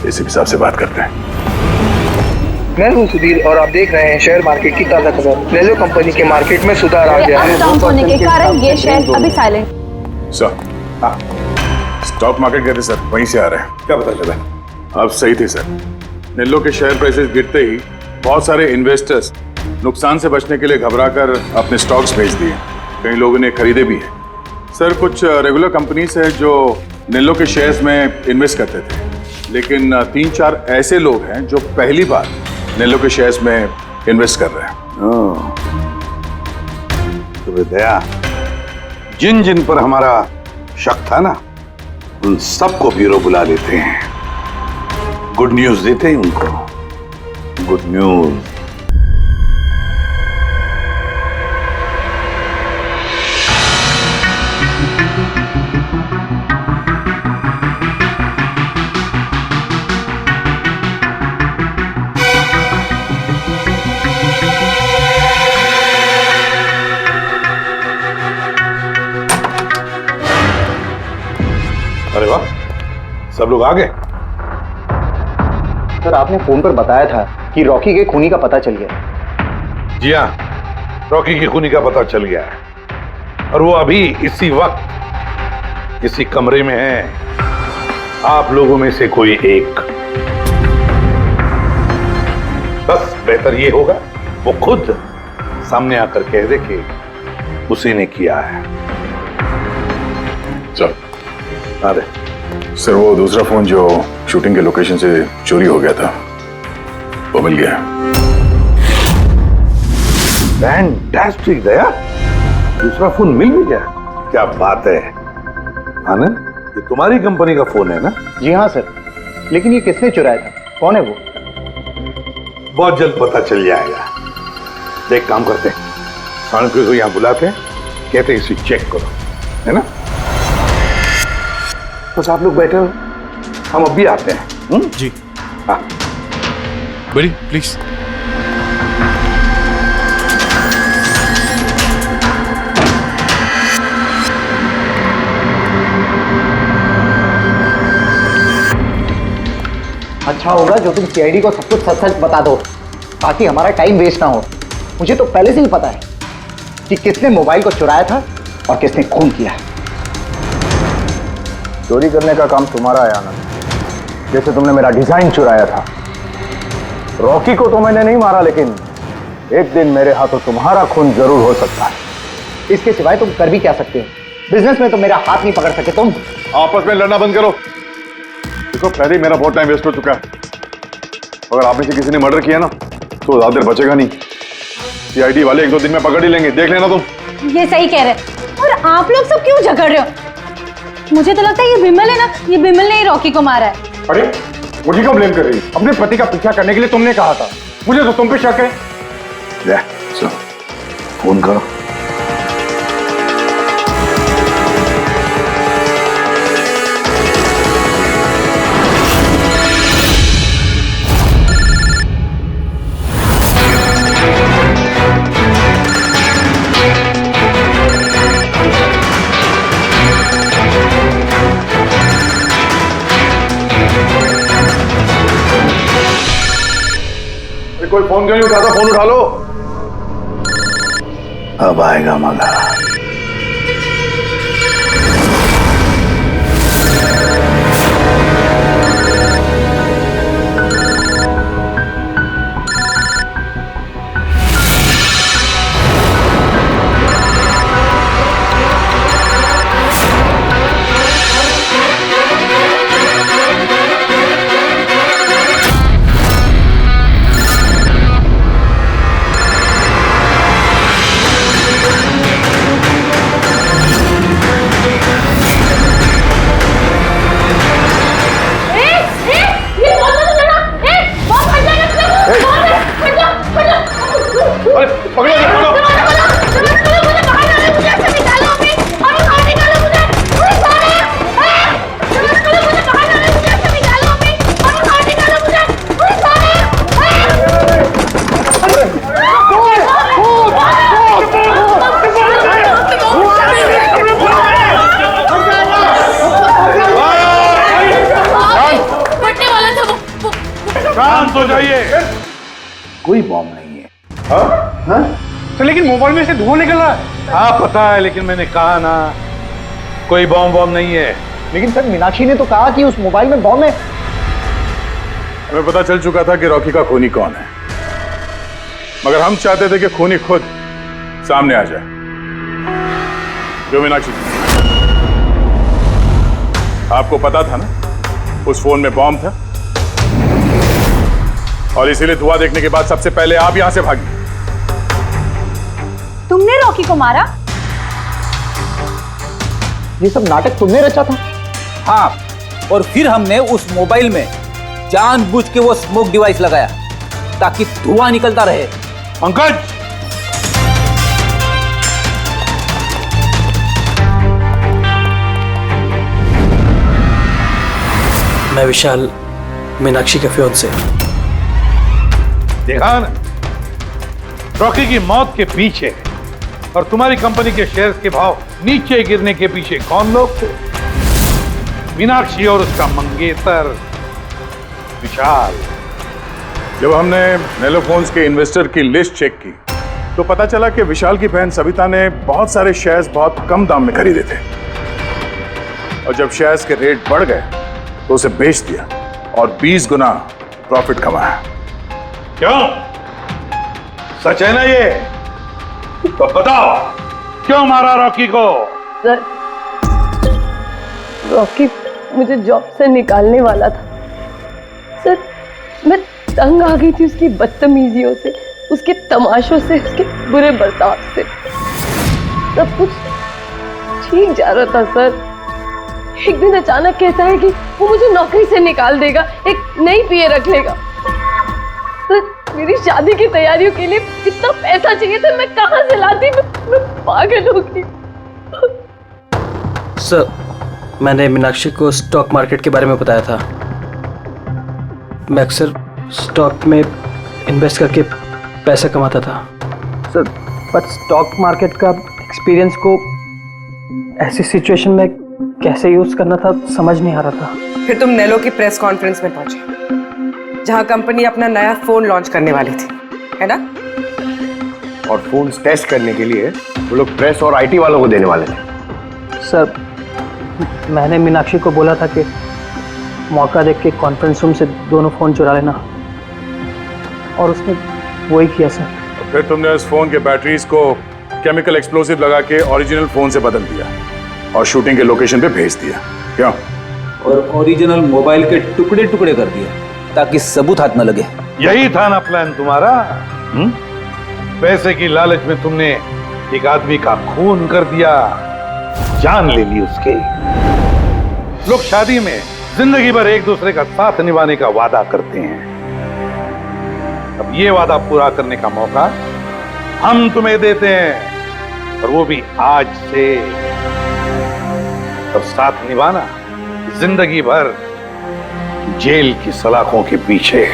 एसीपी साहब से बात करते हैं। मैं हूं सुधीर और आप देख रहे हैं शेयर मार्केट की ताजा खबर। नेलो कंपनी के मार्केट में सुधार आ गया है। डाउन होने के कारण ये शेयर अभी साइलेंट। सर, स्टॉक मार्केट गए थे सर, वहीं से आ रहे हैं। क्या पता चला? आप सही थे सर। नेल्लो के शेयर प्राइसेस गिरते ही बहुत सारे इन्वेस्टर्स नुकसान से बचने के लिए घबराकर अपने स्टॉक्स बेच दिए। कई लोगों ने खरीदे भी हैं। सर, कुछ रेगुलर कंपनीज है जो नेल्लो के शेयर्स में इन्वेस्ट करते थे, लेकिन 3-4 ऐसे लोग हैं जो पहली बार नेल्लो के शेयर्स में इन्वेस्ट कर रहे हैं। तो दया, जिन जिन पर हमारा शक था ना, उन सबको ब्यूरो बुला लेते हैं, गुड न्यूज देते हैं उनको। Good news. अरे वाह, सब लोग आ गए। सर, आपने फोन पर बताया था कि रॉकी के खूनी का पता चल गया। जी हाँ, रॉकी की खूनी का पता चल गया है और वो अभी इसी वक्त इसी कमरे में है। आप लोगों में से कोई एक, बस बेहतर ये होगा वो खुद सामने आकर कह दे कि उसी ने किया है। चल। अरे सर, वो दूसरा फोन जो शूटिंग के लोकेशन से चोरी हो गया था, वो मिल गया। फैंटास्टिक दया, दूसरा फोन मिल भी गया। क्या बात है आनंद, ये तुम्हारी कंपनी का फोन है ना? जी हाँ सर, लेकिन ये किसने चुराया था? कौन है वो? बहुत जल्द पता चल जाएगा। देख, काम करते हैं, साणुके को यहाँ बुलाते हैं, कहते हैं इसे चेक करो, है ना? बस आप लोग बैठे हो, हम अभी आते हैं। जी हाँ। बड़ी प्लीज। अच्छा होगा जो तुम सीआईडी को सब कुछ सच सच बता दो, ताकि हमारा टाइम वेस्ट ना हो। मुझे तो पहले से ही पता है कि किसने मोबाइल को चुराया था और किसने खून किया। चोरी करने का काम तुम्हारा है आनंद, जैसे तुमने मेरा डिजाइन चुराया था। रॉकी को तो मैंने नहीं मारा, लेकिन एक दिन मेरे हाथों तुम्हारा खून जरूर हो सकता है। इसके सिवाय तुम कर भी क्या सकते हो? बिजनेस में तो मेरा हाथ नहीं पकड़ सके तुम। आपस में लड़ना बंद करो। देखो, पहले ही मेरा बहुत टाइम वेस्ट हो चुका है। अगर आप में से किसी ने मर्डर किया ना, तो ज्यादा देर बचेगा नहीं। सीआईडी वाले 1-2 दिन में पकड़ ही लेंगे, देख लेना तुम। ये सही कह रहे हैं। और आप लोग सब क्यों झगड़ रहे हो? मुझे तो लगता है ये बिमल है ना, ये बिमल ने ही रॉकी को मारा है। अरे मुझे क्यों ब्लेम कर रही है? अपने पति का पीछा करने के लिए तुमने कहा था, मुझे तो तुम पे शक है। ले, चलो, फोन करो। कोई फोन क्यों नहीं उठाता? फोन उठा लो। अब आएगा मजा। कोई बॉम्ब नहीं है। हाँ? तो लेकिन मोबाइल में से धुआं निकल रहा है। हाँ पता है, लेकिन मैंने कहा ना कोई बॉम्ब नहीं है। लेकिन सर मीनाक्षी ने तो कहा कि उस मोबाइल में बॉम्ब है। हमें पता चल चुका था कि रॉकी का खूनी कौन है, मगर हम चाहते थे कि खूनी खुद सामने आ जाए। जो मीनाक्षी, आपको पता था ना उस फोन में बॉम्ब था, और इसीलिए धुआं देखने के बाद सबसे पहले आप यहां से भागी। तुमने रॉकी को मारा? ये सब नाटक तुमने रचा था? हाँ, और फिर हमने उस मोबाइल में जानबूझ के वो स्मोक डिवाइस लगाया ताकि धुआं निकलता रहे। पंकज, मैं विशाल, मीनाक्षी के फियांसे। देखा ना, रॉकी की मौत के पीछे और तुम्हारी कंपनी के शेयर्स के भाव नीचे गिरने के पीछे कौन लोग थे? मीनाक्षी और उसका मंगेतर विशाल। जब हमने नेलोफोन्स के इन्वेस्टर की लिस्ट चेक की तो पता चला कि विशाल की बहन सविता ने बहुत सारे शेयर्स बहुत कम दाम में खरीदे थे, और जब शेयर्स के रेट बढ़ गए तो उसे बेच दिया और 20 गुना प्रॉफिट कमाया। क्यों? सच है ना ये? तो बताओ क्यों मारा रॉकी को? सर, रॉकी मुझे जॉब से निकालने वाला था। सर, मैं तंग आ गई थी उसकी बदतमीजियों से, उसके तमाशों से, उसके बुरे बर्ताव से। सब कुछ ठीक जा रहा था सर। एक दिन अचानक कहता है कि वो मुझे नौकरी से निकाल देगा, एक नई पीए रख लेगा। सर, मेरी शादी की तैयारियों के लिए कितना पैसा चाहिए था, मैं कहां से लाती? मैं पागल हो गई। सर, मैंने मीनाक्षी को स्टॉक मार्केट के बारे में बताया था। मैं अक्सर स्टॉक में इन्वेस्ट करके पैसा कमाता था। सर, बट स्टॉक मार्केट का एक्सपीरियंस को ऐसी सिचुएशन में कैसे यूज करना था समझ नहीं आ रहा था। फिर तुम नेलो की प्रेस कॉन्फ्रेंस में पहुंचे, जहां कंपनी अपना नया फोन लॉन्च करने वाली थी, है ना? और फोन टेस्ट करने के लिए वो लोग प्रेस और आईटी वालों को देने वाले थे। सर, मैंने मीनाक्षी को बोला था कि मौका देख के कॉन्फ्रेंस रूम से दोनों फोन चुरा लेना, और उसने वही किया सर। फिर तुमने उस फोन के बैटरीज को केमिकल एक्सप्लोसिव लगा के ओरिजिनल फोन से बदल दिया और शूटिंग के लोकेशन पे भेज दिया। क्यों? और ओरिजिनल मोबाइल के टुकड़े टुकड़े कर दिए ताकि सबूत हाथ न लगे। यही था ना प्लान तुम्हारा? पैसे की लालच में तुमने एक आदमी का खून कर दिया, जान ले ली उसके। लोग शादी में जिंदगी भर एक दूसरे का साथ निभाने का वादा करते हैं। अब ये वादा पूरा करने का मौका हम तुम्हें देते हैं, और वो भी आज से। अब साथ निभाना जिंदगी भर जेल की सलाखों के पीछे।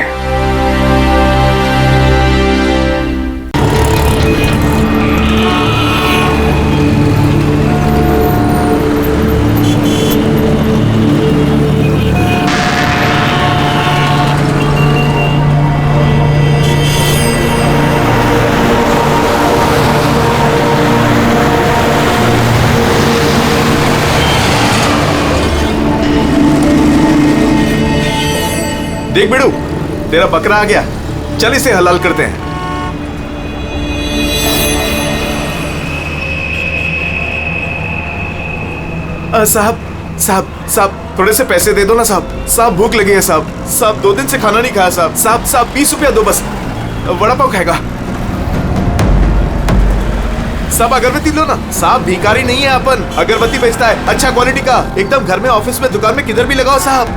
देख बेड़ू, तेरा बकरा आ गया, चल इसे हलाल करते हैं। साहब साहब साहब, थोड़े से पैसे दे दो ना साहब। साहब भूख लगी है साहब। साहब 2 दिन से खाना नहीं खाया साहब। साहब साहब 20 रुपया दो बस, वड़ा पाव खाएगा। साहब अगरबत्ती लो ना साहब, भिखारी नहीं है अपन, अगरबत्ती बेचता है अच्छा क्वालिटी का, एकदम घर में, ऑफिस में, दुकान में, किधर भी लगाओ साहब।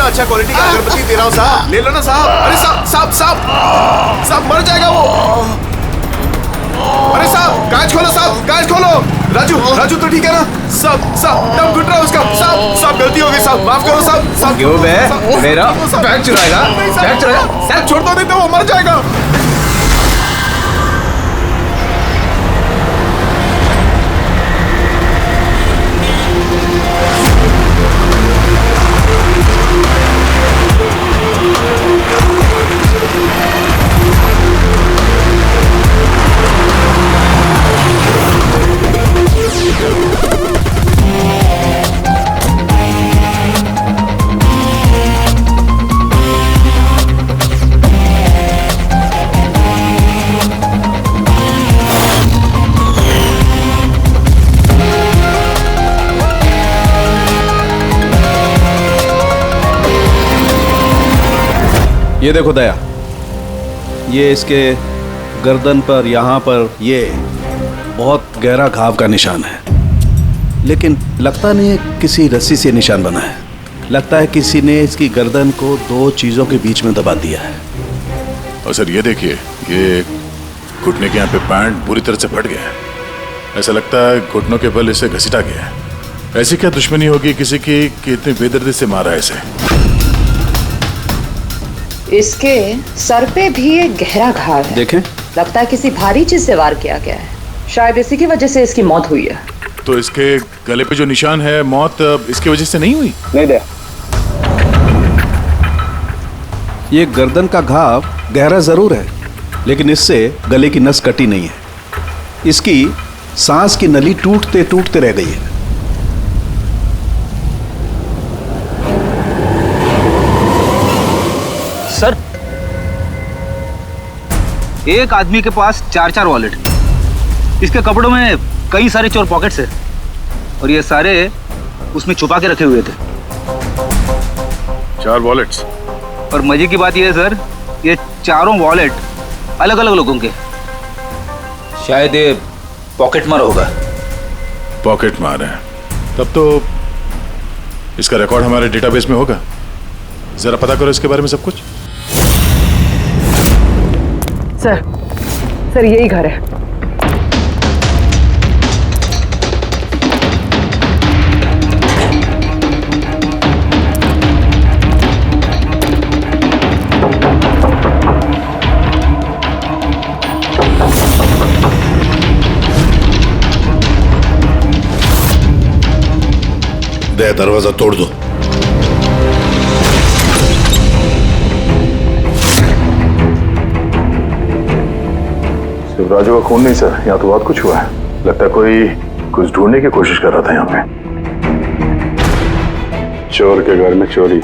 अच्छा क्वालिटी का अगरबत्ती दे रहा हूं साहब, ले लो ना साहब। अरे साहब साहब साहब साहब मर जाएगा वो। अरे साहब कांच खोलो साहब, कांच खोलो। राजू राजू तो ठीक है ना साहब? साहब दम घुट रहा है उसका साहब। साहब गलती हो गई साहब, माफ करो साहब। साहब क्यों बे? मेरा बैग चुराएगा? बैग चुराएगा? साहब छोड़ दो, नहीं तो वो मर जाएगा। ये देखो दया, ये इसके गर्दन पर, यहाँ पर ये बहुत गहरा घाव का निशान है, लेकिन लगता नहीं है किसी रस्सी से निशान बना है। लगता है किसी ने इसकी गर्दन को दो चीजों के बीच में दबा दिया है। और सर ये देखिए, ये घुटने के यहाँ पे पैंट पूरी तरह से फट गया है। ऐसा लगता है घुटनों के बल इसे घसीटा गया है। ऐसी क्या दुश्मनी होगी किसी की कि इतनी बेदर्दी से मारा है इसे? इसके सर पे भी एक गहरा घाव है। देखें, लगता है किसी भारी चीज से वार किया गया है। शायद इसी की वजह से इसकी मौत हुई है। तो इसके गले पे जो निशान है, मौत इसकी वजह से नहीं हुई? नहीं दया, ये गर्दन का घाव गहरा जरूर है, लेकिन इससे गले की नस कटी नहीं है। इसकी सांस की नली टूटते टूटते रह गई है। सर, एक आदमी के पास 4 वॉलेट, इसके कपड़ों में कई सारे चोर पॉकेट्स है और ये सारे उसमें छुपा के रखे हुए थे। 4 वॉलेट्स? और मजे की बात यह है सर, ये चारों वॉलेट अलग अलग लोगों के। शायद ये पॉकेट मार होगा। पॉकेट मार है? तब तो इसका रिकॉर्ड हमारे डेटाबेस में होगा। जरा पता करो इसके बारे में सब कुछ। सर यही घर है। दया, दरवाजा तोड़ दो। राजू का खून नहीं सर, यहाँ तो बहुत कुछ हुआ है। लगता है कोई कुछ ढूंढने की कोशिश कर रहा था यहाँ पे। चोर के घर में चोरी।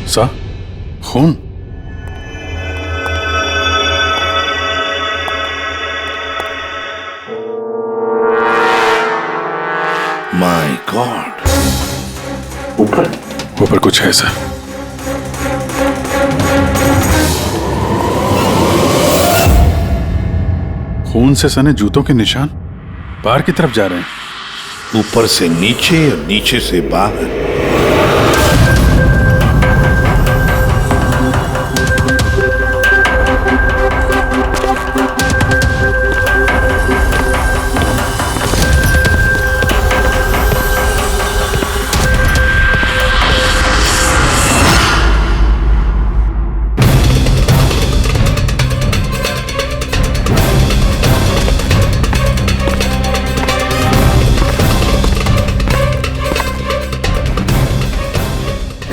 सा खून? माय गॉड, ऊपर कुछ है सर। खून से सने जूतों के निशान बाहर की तरफ जा रहे हैं। ऊपर से नीचे और नीचे से बाहर।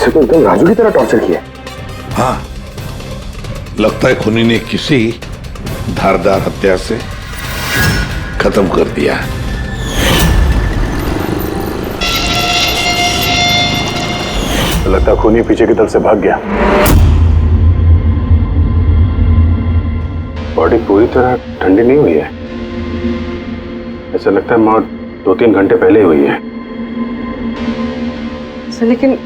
तो एकदम राजू की तरह टॉर्चर किया। हाँ, लगता है खूनी ने किसी धारदार हत्या से खत्म कर दिया। लगता है खूनी पीछे की तरफ से भाग गया। बॉडी पूरी तरह ठंडी नहीं हुई है। ऐसा लगता है मौत 2-3 घंटे पहले हुई है। सर लेकिन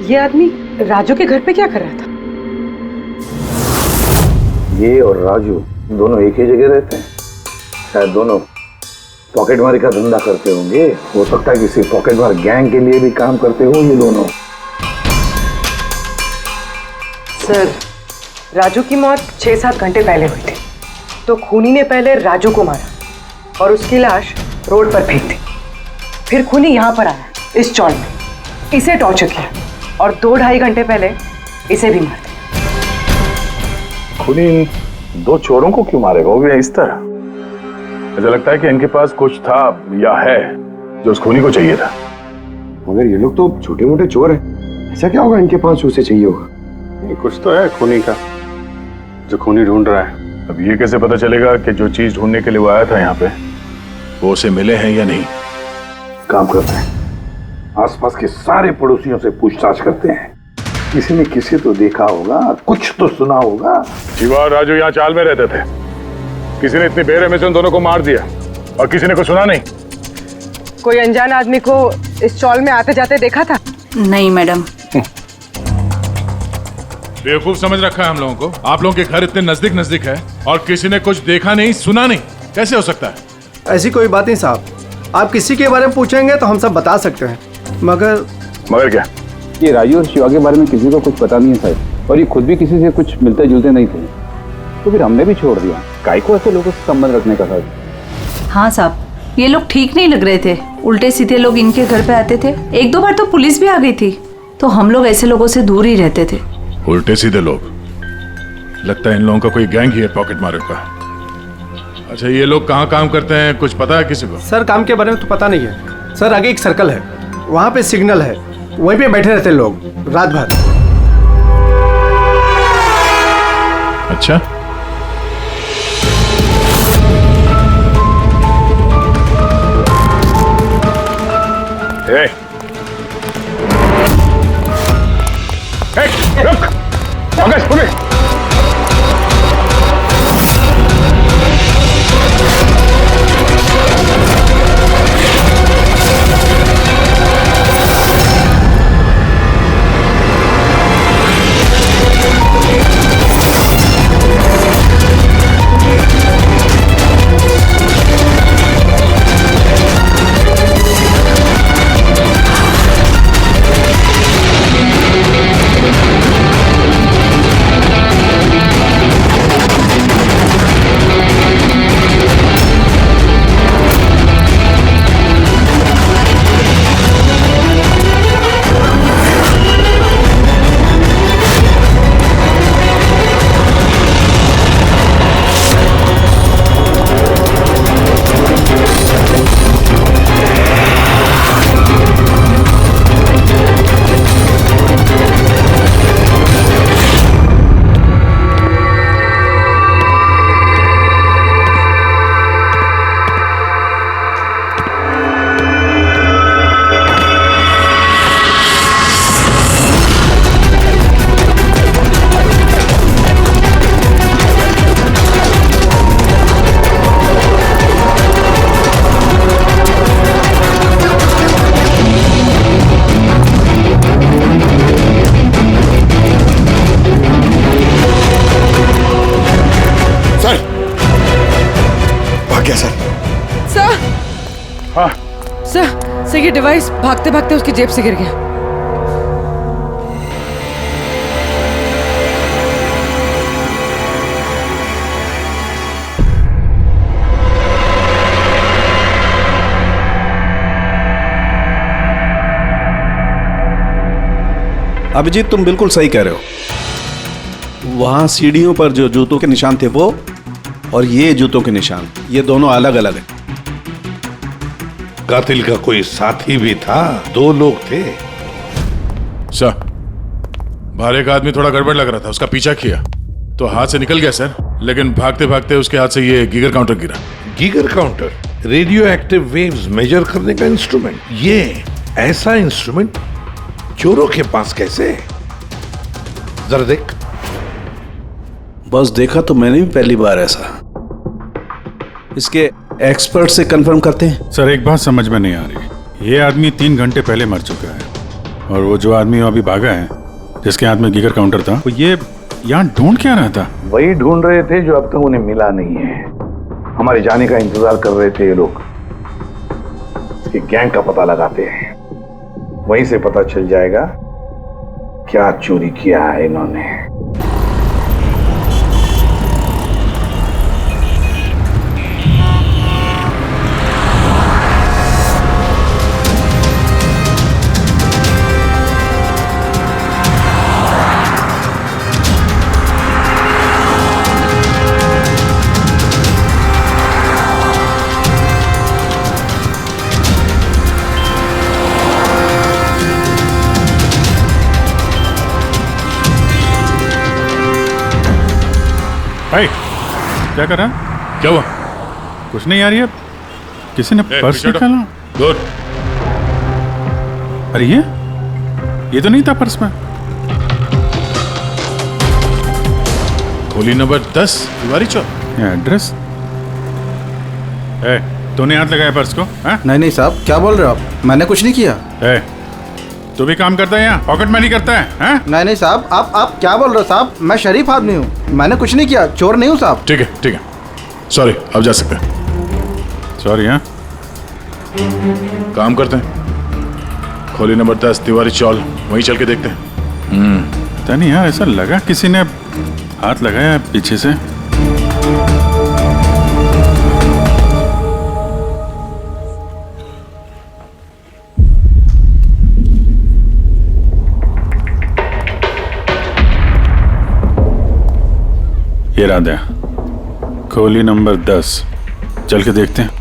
ये आदमी राजू के घर पे क्या कर रहा था? ये और राजू दोनों एक ही जगह रहते हैं। शायद दोनों पॉकेटमारी का धंधा करते होंगे। हो सकता है किसी पॉकेटमार गैंग के लिए भी काम करते हो ये दोनों। सर, राजू की मौत 6-7 घंटे पहले हुई थी, तो खूनी ने पहले राजू को मारा और उसकी लाश रोड पर फेंक दी। फिर खूनी यहाँ पर आया, इस चौल में, इसे टॉर्चर किया और 2-2.5 घंटे पहले इसे भी मार दिया। खूनी इन 2 चोरों को क्यों मारेगा, वो भी इस तरह? मुझे लगता है कि इनके पास कुछ था या है जो उस खूनी को चाहिए था। मगर ये लोग तो छोटे मोटे चोर हैं, ऐसा क्या होगा इनके पास उसे चाहिए होगा? कुछ तो है खूनी का जो खूनी ढूंढ रहा है। अब ये कैसे पता चलेगा कि जो चीज ढूंढने के लिए वो आया था यहाँ पे वो उसे मिले हैं या नहीं? काम करते हैं, आसपास के सारे पड़ोसियों से पूछताछ करते हैं। किसी ने किसी तो देखा होगा, कुछ तो सुना होगा। शिवा और राजू यहाँ चाल में रहते थे। किसी ने इतनी बेरहमी से उन दोनों को मार दिया और किसी ने कुछ सुना नहीं। कोई अनजान आदमी को इस चौल में आते जाते देखा था? नहीं मैडम। बेवकूफ समझ रखा है हम लोगों को। आप लोगों के घर इतने नजदीक नजदीक है और किसी ने कुछ देखा नहीं सुना नहीं, कैसे हो सकता है? ऐसी कोई बात नहीं साहब, आप किसी के बारे में पूछेंगे तो हम सब बता सकते हैं, मगर क्या? ये राजू और शिवा के बारे में किसी को कुछ पता नहीं है साहब, और ये खुद भी किसी से कुछ मिलते जुलते नहीं थे, तो फिर हमने भी छोड़ दिया। काय को ऐसे लोगों से संबंध रखने का साहब? हाँ साहब, ये लोग ठीक नहीं लग रहे थे, उल्टे सीधे लोग इनके घर पे आते थे। एक दो बार तो पुलिस भी आ गई थी, तो हम लोग ऐसे लोगों से दूर ही रहते थे। उल्टे सीधे लोग? लगता है इन लोगों का कोई गैंग ही है पॉकेट मारो का। अच्छा, ये लोग कहाँ काम करते हैं, कुछ पता है किसी को? सर काम के बारे में तो पता नहीं है सर। आगे एक सर्कल है, वहाँ पे सिग्नल है, वहीं पे बैठे रहते लोग रात भर। अच्छा, ए, रुक, पंकज, पुलिस। सर ये डिवाइस भागते भागते उसकी जेब से गिर गया। अभिजीत तुम बिल्कुल सही कह रहे हो। वहां सीढ़ियों पर जो जूतों के निशान थे वो, और ये जूतों के निशान, ये दोनों अलग अलग हैं। कातिल का कोई साथी भी था, दो लोग थे। सर, बाहर एक आदमी थोड़ा गड़बड़ लग रहा था, उसका पीछा किया तो हाथ से निकल गया सर, लेकिन भागते भागते उसके हाथ से ये गीगर काउंटर गिरा। Geiger counter radioactive waves measure करने का इंस्ट्रूमेंट। ये ऐसा इंस्ट्रूमेंट चोरों के पास कैसे? जरा देख। बस देखा तो मैंने भी पहली बार ऐसा। इसके एक्सपर्ट से कंफर्म करते हैं। सर एक बात समझ में नहीं आ रही, ये आदमी 3 घंटे पहले मर चुका है, और वो जो आदमी अभी भागा है जिसके हाथ में गीगर काउंटर था, वो ये यहाँ ढूंढ क्या रहा था? वही ढूंढ रहे थे जो अब तक उन्हें मिला नहीं है। हमारे जाने का इंतजार कर रहे थे ये लोग। इसके गैंग का पता लगाते हैं, वहीं से पता चल जाएगा क्या चोरी किया है इन्होंने। भाई क्या कर रहा है? क्या हुआ? कुछ नहीं यार, ये किसी ने पर्स निकाला। गुड। अरे ये तो नहीं था पर्स में। खोली नंबर 10 तिवारी चौक। एड्रेस तूने हाथ लगाया पर्स को? हाँ? नहीं साहब, क्या बोल रहे हो आप? मैंने कुछ नहीं किया। तू भी काम करता है यहाँ, पॉकेट मनी करता है? हाँ? नहीं साहब, आप क्या बोल रहे हो साहब? मैं शरीफ आदमी हूँ, मैंने कुछ नहीं किया, चोर नहीं हूँ साहब। ठीक है, सॉरी, अब जा सकते हैं। सॉरी। हाँ, काम करते हैं, खोली नंबर 10 तिवारी चौल, वहीं चल के देखते हैं। पता नहीं यार, ऐसा लगा किसी ने हाथ लगाया पीछे से। ये रहा दे, खोली नंबर 10, चल के देखते हैं।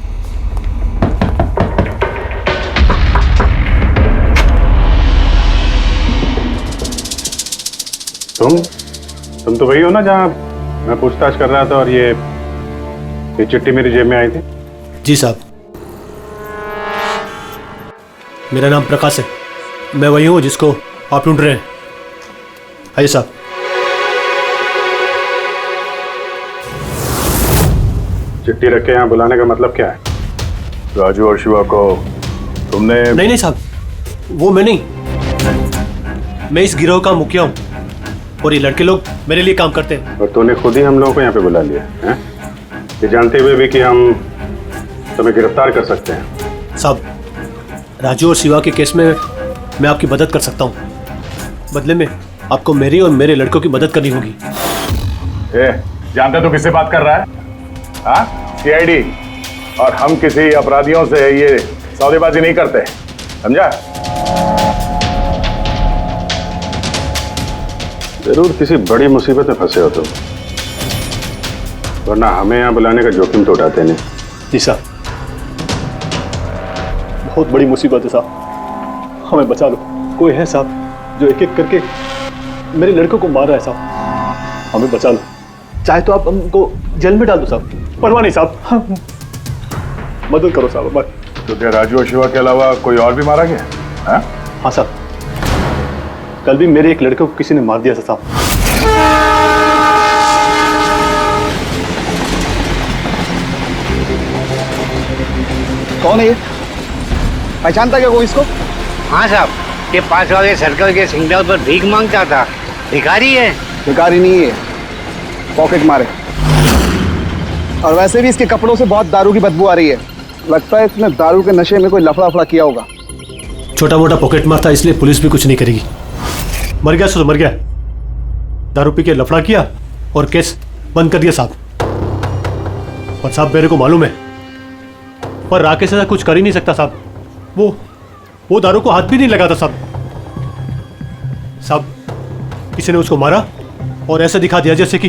तुम तो वही हो ना जहाँ मैं पूछताछ कर रहा था और ये चिट्ठी मेरी जेब में आई थी? जी साहब, मेरा नाम प्रकाश है, मैं वही हूँ जिसको आप ढूंढ रहे हैं। आइए साहब। चिट्ठी रख के यहाँ बुलाने का मतलब क्या है? राजू और शिवा को तुमने? नहीं साहब, वो मैं नहीं, मैं इस गिरोह का मुखिया हूँ और ये लड़के लोग मेरे लिए काम करते हैं। और तूने खुद ही हम लोगों को यहाँ पे बुला लिया है, ये जानते हुए भी कि हम तुम्हें गिरफ्तार कर सकते हैं। साहब, राजू और शिवा के केस में मैं आपकी मदद कर सकता हूँ, बदले में आपको मेरी और मेरे लड़कों की मदद करनी होगी। जानते तो किससे बात कर रहा है? हाँ, सीआईडी। और हम किसी अपराधियों से ये सौदेबाजी नहीं करते, समझा? जरूर किसी बड़ी मुसीबत में फंसे हो तुम, वरना हमें यहाँ बुलाने का जोखिम तो उठाते नहीं। जी साहब, बहुत बड़ी मुसीबत है साहब, हमें बचा लो। कोई है साहब जो एक एक करके मेरे लड़कों को मार रहा है साहब, हमें बचा लो। चाहे तो आप हमको जेल में डाल दो साहब, परवाह नहीं साहब, मदद करो साहब हमारी। तो क्या राजू और शिवा के अलावा कोई और भी मारा गया? हाँ साहब, कल भी मेरे एक लड़के को किसी ने मार दिया था साहब। कौन है ये? पहचानता क्या कोई इसको? हाँ साहब, ये 5 वाले सर्कल के सिग्नल पर भीख मांगता था। भिखारी है? भिखारी नहीं है, पॉकेट मारे। और वैसे भी इसके कपड़ों से बहुत दारू की बदबू आ रही है, लगता है इसने दारू के नशे में कोई लफड़ा किया होगा। छोटा मोटा पॉकेट मार था, इसलिए पुलिस भी कुछ नहीं करेगी। मर गया सो मर गया, दारू पी के लफड़ा किया और केस बंद कर दिया साहब। और साहब मेरे को मालूम है, पर राकेश ऐसा कुछ कर ही नहीं सकता साहब, वो दारू को हाथ भी नहीं लगाता साहब। साहब, किसी ने उसको मारा और ऐसा दिखा दिया जैसे कि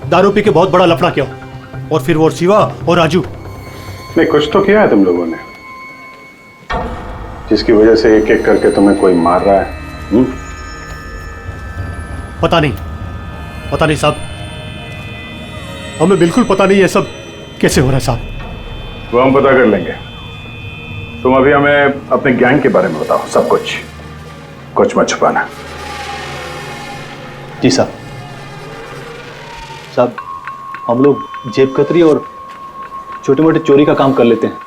दारू पी के बहुत बड़ा लफड़ा किया, और फिर वो शिवा और राजू। नहीं, कुछ तो किया है तुम लोगों ने, जिसकी वजह से एक एक करके तुम्हें कोई मार रहा है। पता नहीं साहब, हमें बिल्कुल पता नहीं ये सब कैसे हो रहा है साहब। वो हम पता कर लेंगे, तुम अभी हमें अपने गैंग के बारे में बताओ, सब कुछ मत छुपाना। जी साहब। साहब, हम लोग जेब कतरी और छोटे मोटे चोरी का काम कर लेते हैं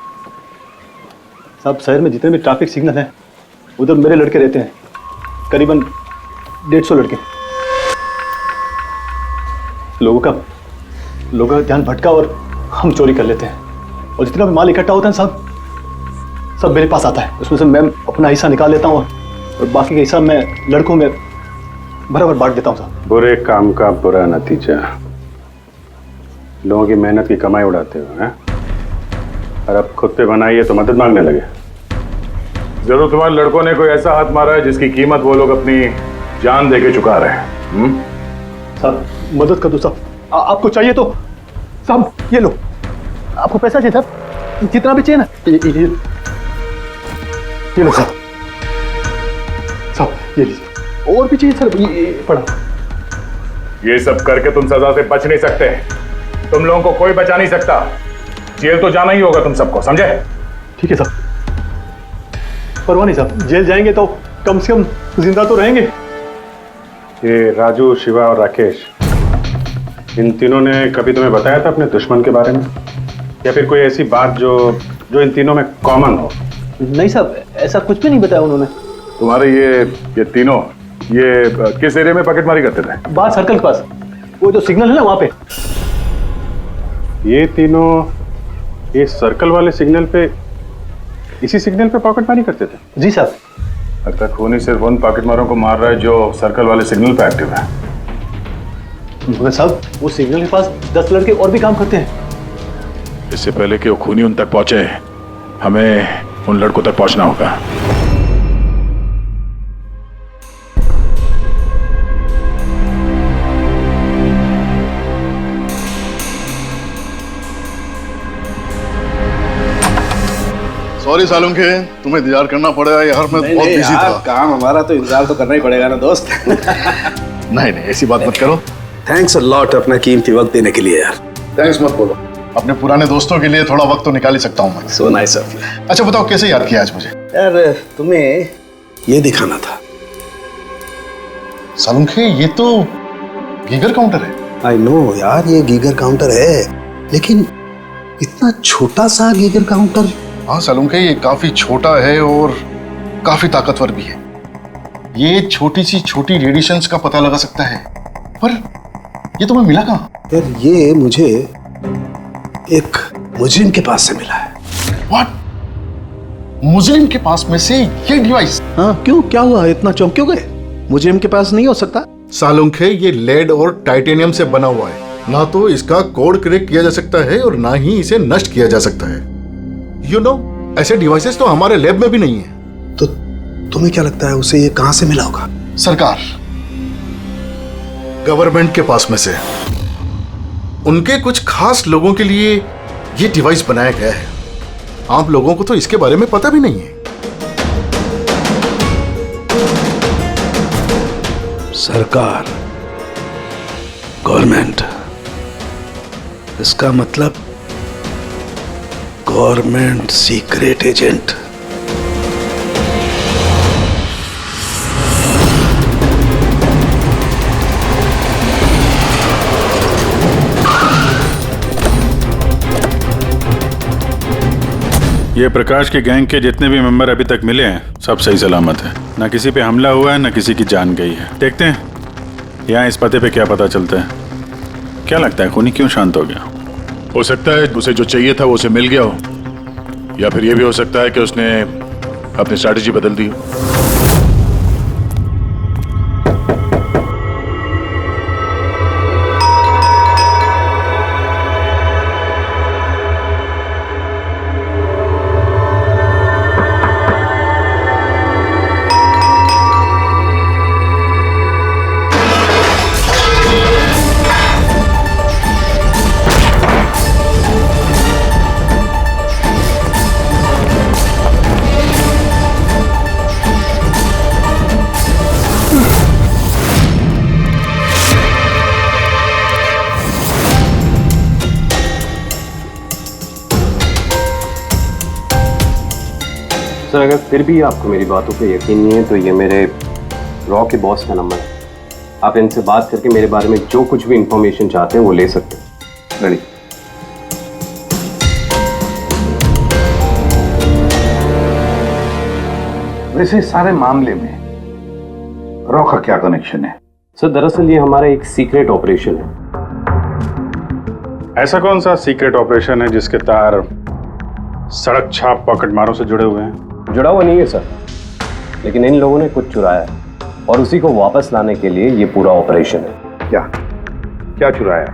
साहब। शहर में जितने भी ट्रैफिक सिग्नल हैं उधर मेरे लड़के रहते हैं, करीबन 150 लड़के। लोगों का ध्यान भटका और हम चोरी कर लेते हैं, और जितना भी माल इकट्ठा होता है साहब, सब मेरे पास आता है। उसमें से मैं अपना हिस्सा निकाल लेता हूँ और बाकी का हिस्सा मैं लड़कों में बराबर बांट देता हूँ साहब। बुरे काम का बुरा नतीजा, लोगों की मेहनत की कमाई उड़ाते हो हैं, और अब खुद पे बनाई है तो मदद मांगने लगे। जरूर तुम्हारे लड़कों ने कोई ऐसा हाथ मारा है जिसकी कीमत वो लोग अपनी जान दे के चुका रहे हैं। साहब, मदद कर दो साहब। आपको चाहिए तो साहब ये लो, आपको पैसा चाहिए साहब, जितना भी चाहिए ना, ये लो साहब। साहब ये लीजिए, और भी चाहिए सर, ये पड़ा। ये सब करके तुम सजा से बच नहीं सकते, तुम लोगों को कोई बचा नहीं सकता, जेल तो जाना ही होगा तुम सबको, समझे? ठीक है साहब, परवाह नहीं साहब, जेल जाएंगे तो कम से कम जिंदा तो रहेंगे। ये राजू, शिवा और राकेश, इन तीनों ने कभी तुम्हें बताया था अपने दुश्मन के बारे में? या फिर कोई ऐसी बात जो जो इन तीनों में कॉमन हो? नहीं साहब, ऐसा कुछ भी नहीं बताया उन्होंने। तुम्हारे ये तीनों ये किस एरिया में पॉकेटमारी करते थे? बाहर सर्कल के पास, वो जो सिग्नल है ना वहां पे। ये तीनों ये सर्कल वाले सिग्नल पे, इसी सिग्नल पे पॉकेटमारी करते थे? जी साहब। लगता है खूनी सिर्फ उन पॉकेटमारों को मार रहा है जो सर्कल वाले सिग्नल पे एक्टिव है। मगर साहब वो सिग्नल के पास 10 लड़के और भी काम करते हैं। इससे पहले कि वो खूनी उन तक पहुंचे, हमें उन लड़कों तक पहुंचना होगा। सॉरी सालुंखे, तुम्हें इंतजार करना पड़ेगा यार, मैं बहुत बिजी था। काम हमारा तो इंतजार तो करना ही पड़ेगा ना दोस्त। नहीं ऐसी बात मत करो। थैंक्स अ लॉट अपना कीमती वक्त देने के लिए यार। थैंक्स मत बोलो, अपने पुराने दोस्तों के लिए थोड़ा वक्त तो निकाल ही सकता हूँ मैं। So nice of you. अच्छा बताओ कैसे याद किया आज मुझे? यार तुम्हें ये दिखाना था। सालुंखे ये तो गीगर काउंटर है। आई नो यार, ये गीगर काउंटर है, लेकिन इतना छोटा सा गीगर काउंटर। हाँ सालुंखे, ये काफी छोटा है और काफी ताकतवर भी है। ये छोटी सी छोटी रेडिएशंस का पता लगा सकता है, पर ये तुम्हें मिला कहाँ? यार ये मुझे एक मुजरिम के पास से मिला है। व्हाट? मुजरिम के पास में से ये डिवाइस? हाँ क्यों, क्या हुआ, इतना चौंक क्यों गए? मुजरिम के पास नहीं हो सकता? सालुंखे ये लेड और टाइटेनियम से बना हुआ है, ना तो इसका कोड क्रैक किया जा सकता है और ना ही इसे नष्ट किया जा सकता है। You know, ऐसे डिवाइसेस तो हमारे लैब में भी नहीं है। तो तुम्हें क्या लगता है उसे ये कहां से मिला होगा? सरकार, गवर्नमेंट के पास में से उनके कुछ खास लोगों के लिए ये डिवाइस बनाया गया है। आप लोगों को तो इसके बारे में पता भी नहीं है। सरकार, गवर्नमेंट, इसका मतलब गवर्नमेंट सीक्रेट एजेंट। ये प्रकाश के गैंग के जितने भी मेंबर अभी तक मिले हैं सब सही सलामत है। ना किसी पे हमला हुआ है, ना किसी की जान गई है। देखते हैं यहाँ इस पते पे क्या पता चलता है। क्या लगता है खूनी क्यों शांत हो गया? हो सकता है उसे जो चाहिए था वो उसे मिल गया हो, या फिर ये भी हो सकता है कि उसने अपनी स्ट्रैटेजी बदल दी हो। सर अगर फिर भी आपको मेरी बातों पे यकीन नहीं है तो ये मेरे रॉ के बॉस का नंबर है। आप इनसे बात करके मेरे बारे में जो कुछ भी इंफॉर्मेशन चाहते हैं वो ले सकते हैं। रेडी? वैसे सारे मामले में रॉ का क्या कनेक्शन है? सर दरअसल ये हमारा एक सीक्रेट ऑपरेशन है। ऐसा कौन सा सीक्रेट ऑपरेशन है जिसके तार सड़क छाप पॉकेट मारों से जुड़े हुए हैं? जुड़ा हुआ नहीं है सर, लेकिन इन लोगों ने कुछ चुराया है और उसी को वापस लाने के लिए ये पूरा ऑपरेशन है। क्या क्या चुराया?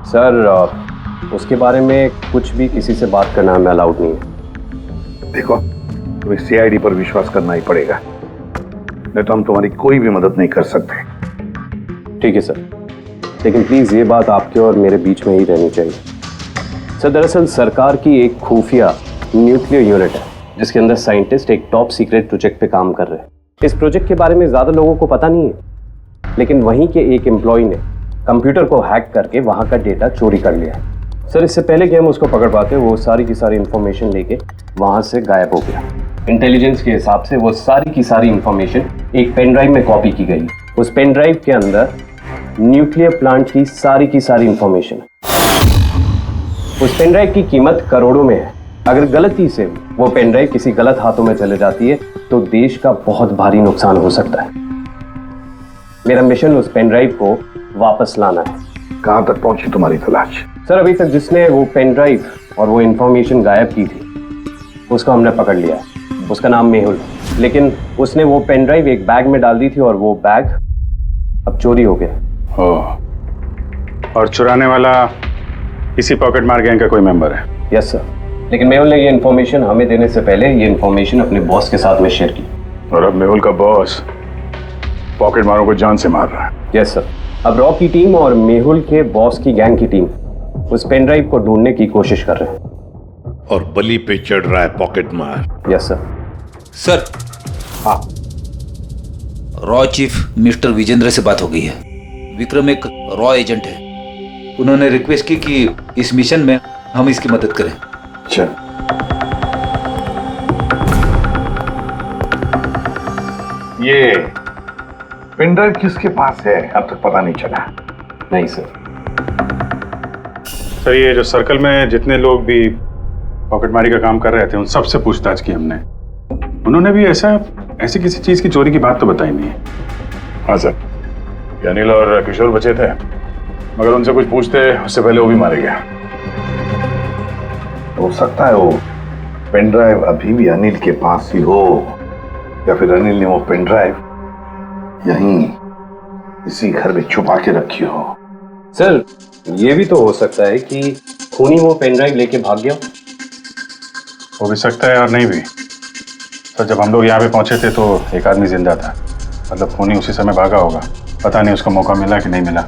सर उसके बारे में कुछ भी किसी से बात करना हमें अलाउड नहीं है। देखो, तुम्हें सीआईडी पर विश्वास करना ही पड़ेगा, नहीं तो हम तुम्हारी कोई भी मदद नहीं कर सकते। ठीक है सर, लेकिन प्लीज ये बात आपके और मेरे बीच में ही रहनी चाहिए। सर दरअसल सरकार की एक खुफिया न्यूक्लियर यूनिट है जिसके अंदर साइंटिस्ट एक टॉप सीक्रेट प्रोजेक्ट पे काम कर रहे हैं। इस प्रोजेक्ट के बारे में ज्यादा लोगों को पता नहीं है, लेकिन वहीं के एक एम्प्लॉय ने कंप्यूटर को हैक करके वहां का डेटा चोरी कर लिया। सर इससे पहले कि हम उसको पकड़ पाते वो सारी की सारी इंफॉर्मेशन लेके वहां से गायब हो गया। इंटेलिजेंस के हिसाब से वो सारी की सारी इंफॉर्मेशन एक पेन ड्राइव में कॉपी की गई। उस पेन ड्राइव के अंदर न्यूक्लियर प्लांट की सारी इंफॉर्मेशन। उस पेन ड्राइव की कीमत करोड़ों में है। अगर गलती से वो पेन ड्राइव किसी गलत हाथों में चले जाती है तो देश का बहुत भारी नुकसान हो सकता है। मेरा मिशन उस पेन ड्राइव को वापस लाना है। कहां तक पहुंची तुम्हारी तलाश? सर, अभी तक जिसने वो पेन ड्राइव और वो इंफॉर्मेशन गायब की थी उसको हमने पकड़ लिया है। उसका नाम मेहुल, लेकिन उसने वो पेन ड्राइव एक बैग में डाल दी थी और वो बैग अब चोरी हो गया। और चुराने वाला इसी पॉकेट मार गैंग का कोई मेंबर है? यस सर, लेकिन मेहुल ने ये इन्फॉर्मेशन हमें देने से पहले ये इन्फॉर्मेशन अपने बॉस के साथ में शेयर की। और अब मेहुल का बॉस पॉकेट मारों को जान से मार रहा है। यस सर, अब रॉ की टीम और मेहुल के बॉस की गैंग की टीम उस पेन ड्राइव को ढूंढने की कोशिश कर रहे हैं। और बलि पे चढ़ रहा है पॉकेट मार। Yes sir. सर, हाँ, रॉ चीफ मिस्टर विजेंद्र से बात हो गई है। विक्रम एक रॉ एजेंट है। उन्होंने रिक्वेस्ट की कि इस मिशन में हम इसकी मदद करें। चल। ये पेन ड्राइव किसके पास है अब तक पता नहीं चला? नहीं सर। सर, ये जो सर्कल में जितने लोग भी पॉकेटमारी का काम कर रहे थे उन सबसे पूछताछ की हमने। उन्होंने भी ऐसी किसी चीज की चोरी की बात तो बताई नहीं है। हाँ सर, ये अनिल और किशोर बचे थे, मगर उनसे कुछ पूछते उससे पहले वो भी मारे गया। हो सकता है वो पेन ड्राइव अभी भी अनिल के पास ही हो, या फिर अनिल ने वो पेन ड्राइव यहीं इसी घर में छुपा के रखी हो। सर, ये भी तो हो सकता है कि खूनी वो पेन ड्राइव लेके भाग गया। हो भी सकता है और नहीं भी। तो जब हम लोग यहाँ पे पहुंचे थे तो एक आदमी जिंदा था, मतलब खूनी उसी समय भागा होगा। पता नहीं उसको मौका मिला कि नहीं मिला।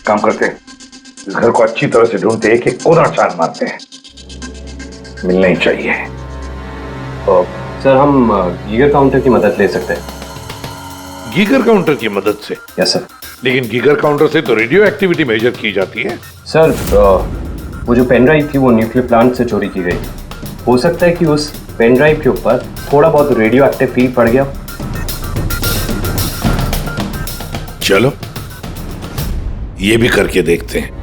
काम करते हैं, इस घर को अच्छी तरह से ढूंढते, एक एक कोना छान मारते हैं। मिलना ही चाहिए। तो सर, हम गीगर काउंटर की मदद ले सकते हैं। गीगर काउंटर की मदद से? Yes sir. लेकिन गीगर काउंटर से तो रेडियो एक्टिविटी मेजर की जाती है। सर, वो जो पेन ड्राइव थी वो न्यूक्लियर प्लांट से चोरी की गई। हो सकता है कि उस पेन ड्राइव के ऊपर थोड़ा बहुत रेडियो एक्टिव फील पड़ गया। चलो ये भी करके देखते हैं।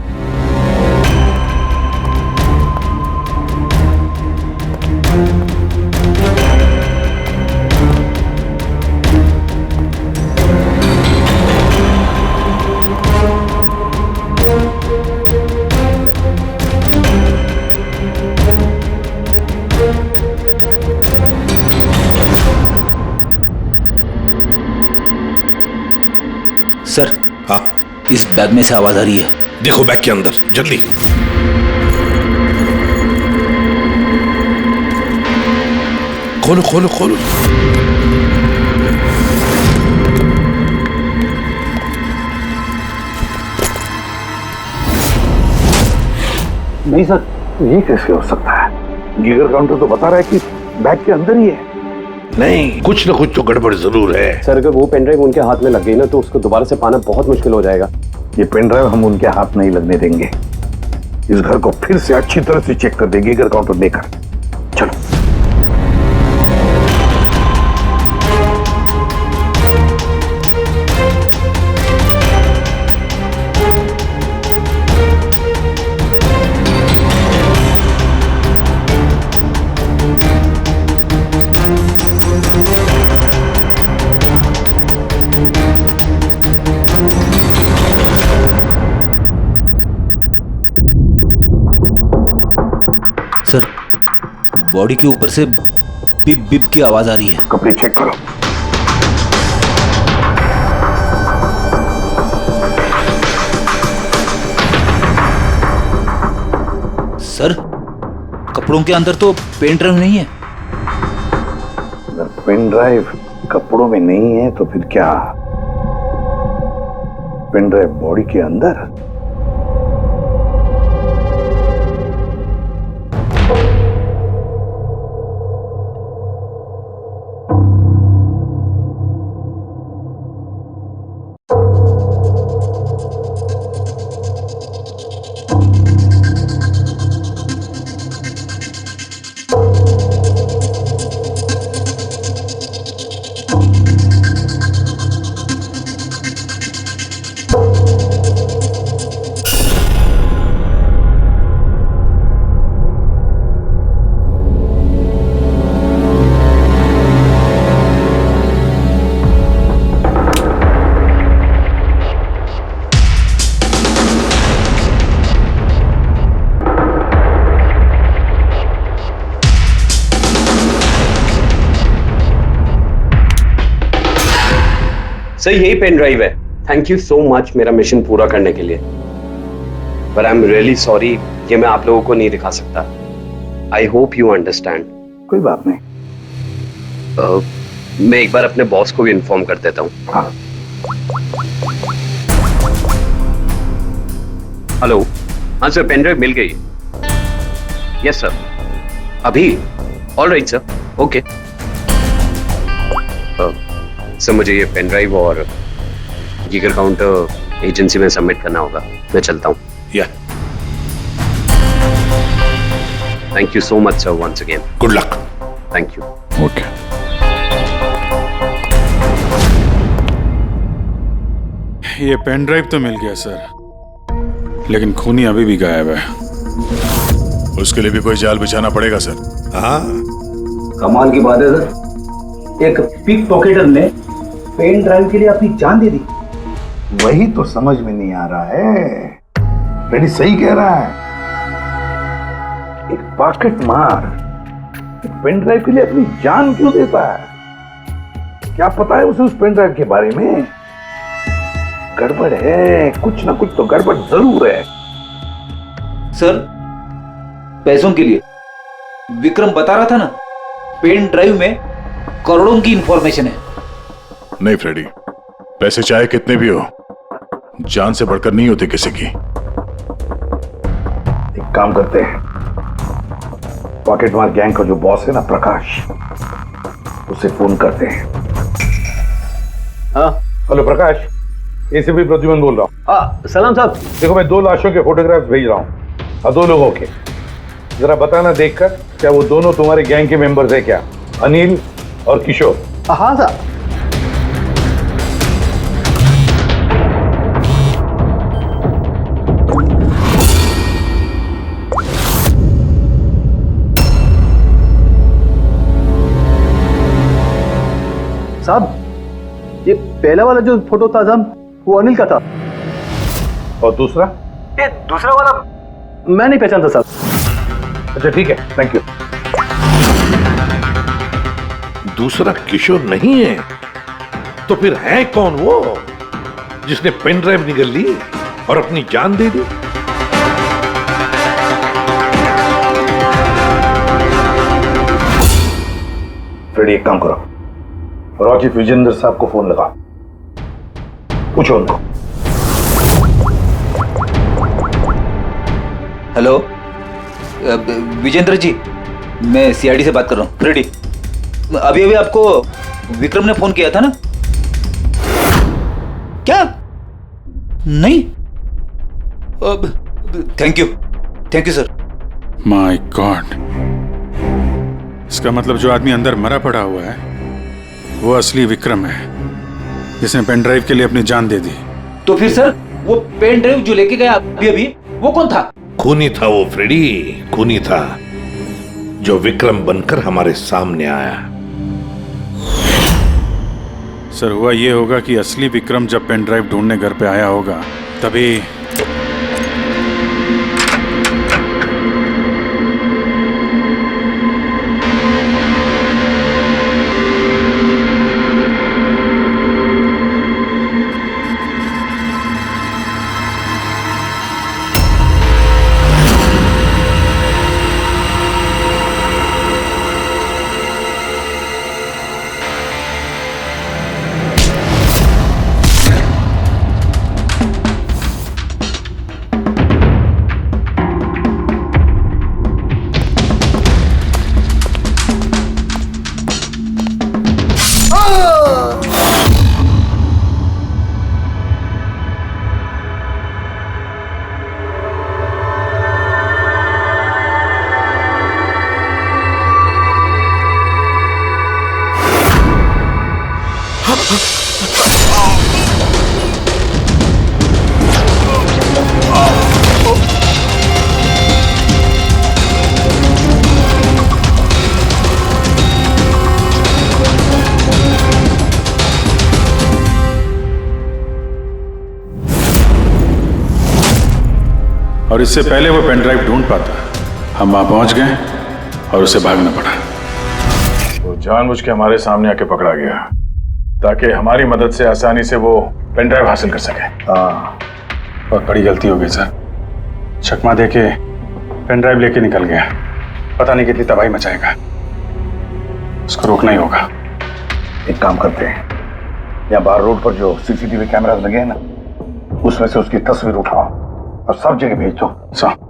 सर, हाँ, इस बैग में से आवाज आ रही है। देखो बैग के अंदर, जल्दी। खोलो खोलो खोलो। नहीं सर, ये कैसे हो सकता है? गीगर काउंटर तो बता रहा है कि बैग के अंदर ही है। नहीं, कुछ ना कुछ तो गड़बड़ जरूर है। सर, अगर वो पेन ड्राइव उनके हाथ में लग गई ना तो उसको दोबारा से पाना बहुत मुश्किल हो जाएगा। ये पेन ड्राइव हम उनके हाथ नहीं लगने देंगे। इस घर को फिर से अच्छी तरह से चेक कर देंगे गीगर काउंटर देकर। चलो। सर, बॉडी के ऊपर से बिप बिप की आवाज आ रही है। कपड़े चेक करो। सर, कपड़ों के अंदर तो पेन ड्राइव नहीं है। अगर पेन ड्राइव कपड़ों में नहीं है तो फिर क्या? पेन ड्राइव बॉडी के अंदर? सर यही पेन ड्राइव है। थैंक यू सो मच मेरा मिशन पूरा करने के लिए। पर आई एम रियली सॉरी, ये मैं आप लोगों को नहीं दिखा सकता। I hope you understand. कोई बात नहीं। मैं एक बार अपने बॉस को भी इन्फॉर्म कर देता हूँ। हाँ। हेलो, हाँ सर, पेन ड्राइव मिल गई। यस सर, अभी। All right sir, okay. Sir मुझे ये पेन ड्राइव और जीगर काउंटर एजेंसी में सबमिट करना होगा। मैं चलता हूँ। या thank you so much sir once again. Good luck. Thank you. Okay. ये पेन ड्राइव तो मिल गया सर, लेकिन खूनी अभी भी गायब है। उसके लिए भी कोई जाल बिछाना पड़ेगा सर। हाँ, कमाल की बात है सर, एक पिक पॉकेटर ने पेन ड्राइव के लिए अपनी जान दे दी। वही तो समझ में नहीं आ रहा है। फ्रेडी सही कह रहा है। एक पॉकेट मार एक पेन ड्राइव के लिए अपनी जान क्यों देता है? क्या पता है उसे उस पेन ड्राइव के बारे में? गड़बड़ है, कुछ ना कुछ तो गड़बड़ जरूर है। सर, पैसों के लिए विक्रम बता रहा था ना, पेन ड्राइव में करोड़ों की इंफॉर्मेशन है। नहीं फ्रेडी, पैसे चाहे कितने भी हो, जान से बढ़कर नहीं होते किसी की। एक काम करते हैं, पॉकेटमार गैंग का जो बॉस है ना प्रकाश, उसे फोन करते हैं। हाँ हेलो प्रकाश, एसीपी प्रद्युमन बोल रहा हूँ। हाँ सलाम साहब। देखो मैं 2 लाशों के फोटोग्राफ्स भेज रहा हूँ और 2 लोगों के। जरा बताना देखकर क्या वो दोनों तुम्हारे गैंग के मेंबर्स है क्या? अनिल और किशोर। हाँ साहब। साहब, ये पहला वाला जो फोटो था साहब, वो अनिल का था। और दूसरा? ये दूसरा वाला मैं नहीं पहचानता साहब। अच्छा ठीक है, थैंक यू। दूसरा किशोर नहीं है तो फिर है कौन वो जिसने पेन ड्राइव निगल ली और अपनी जान दे दी? फ्रेडी एक काम करो, रॉचिफ विजेंद्र साहब को फोन लगा, पूछो उनको। हेलो विजेंद्र जी, मैं सीआईडी से बात कर रहा हूँ। फ्रेडी, अभी अभी आपको विक्रम ने फोन किया था ना? क्या? नहीं? Thank you sir. My God, इसका मतलब जो आदमी अंदर मरा पड़ा हुआ है वो असली विक्रम है, जिसने पेन ड्राइव के लिए अपनी जान दे दी। तो फिर सर, वो पेन ड्राइव जो लेके गया अभी अभी, वो कौन था? खूनी था वो फ्रेडी, खूनी था जो विक्रम बनकर हमारे सामने आया। सर हुआ ये होगा कि असली विक्रम जब पेन ड्राइव ढूंढने घर पे आया होगा तभी। और इससे पहले वो पेन ड्राइव ढूंढ पाता, हम वहां पहुंच गए और उसे भागना पड़ा। वो जानबूझ के हमारे सामने आके पकड़ा गया ताकि हमारी मदद से आसानी से वो पेन ड्राइव हासिल कर सके। हाँ, बहुत बड़ी गलती हो गई सर। चकमा दे के पेन ड्राइव लेके निकल गया। पता नहीं कितनी तबाही मचाएगा। उसको रोकना ही होगा। एक काम करते हैं, यहाँ बाहर रोड पर जो सीसीटीवी कैमरास लगे हैं ना, उसमें से उसकी तस्वीर उठाओ और सब जगह भेज दो। सर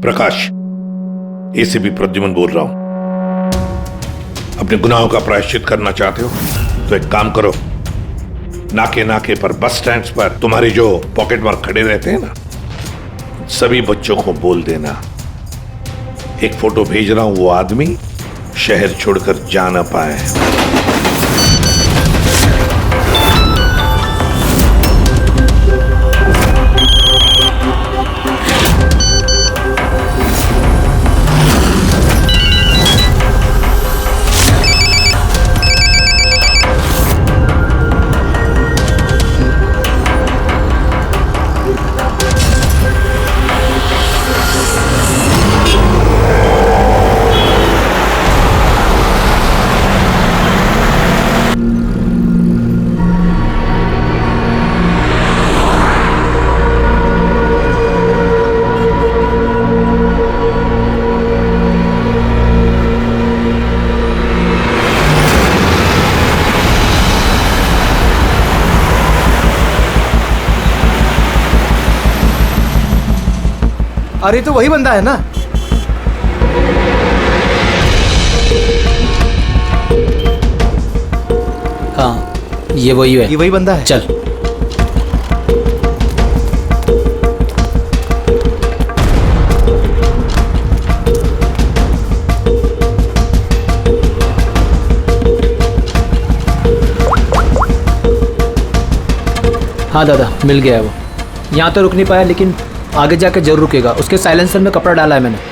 प्रकाश, एसीपी प्रद्युमन बोल रहा हूं। अपने गुनाहों का प्रायश्चित करना चाहते हो तो एक काम करो, नाके नाके पर, बस स्टैंड्स पर तुम्हारे जो पॉकेट मार खड़े रहते हैं ना, सभी बच्चों को बोल देना एक फोटो भेज रहा हूं, वो आदमी शहर छोड़कर जा ना पाए। अरे तो वही बंदा है ना? हाँ, ये वही है। ये वही बंदा है। चल। हाँ दादा, मिल गया है वो। यहाँ तो रुक नहीं पाया, लेकिन आगे जाके जरूर रुकेगा। उसके साइलेंसर में कपड़ा डाला है मैंने।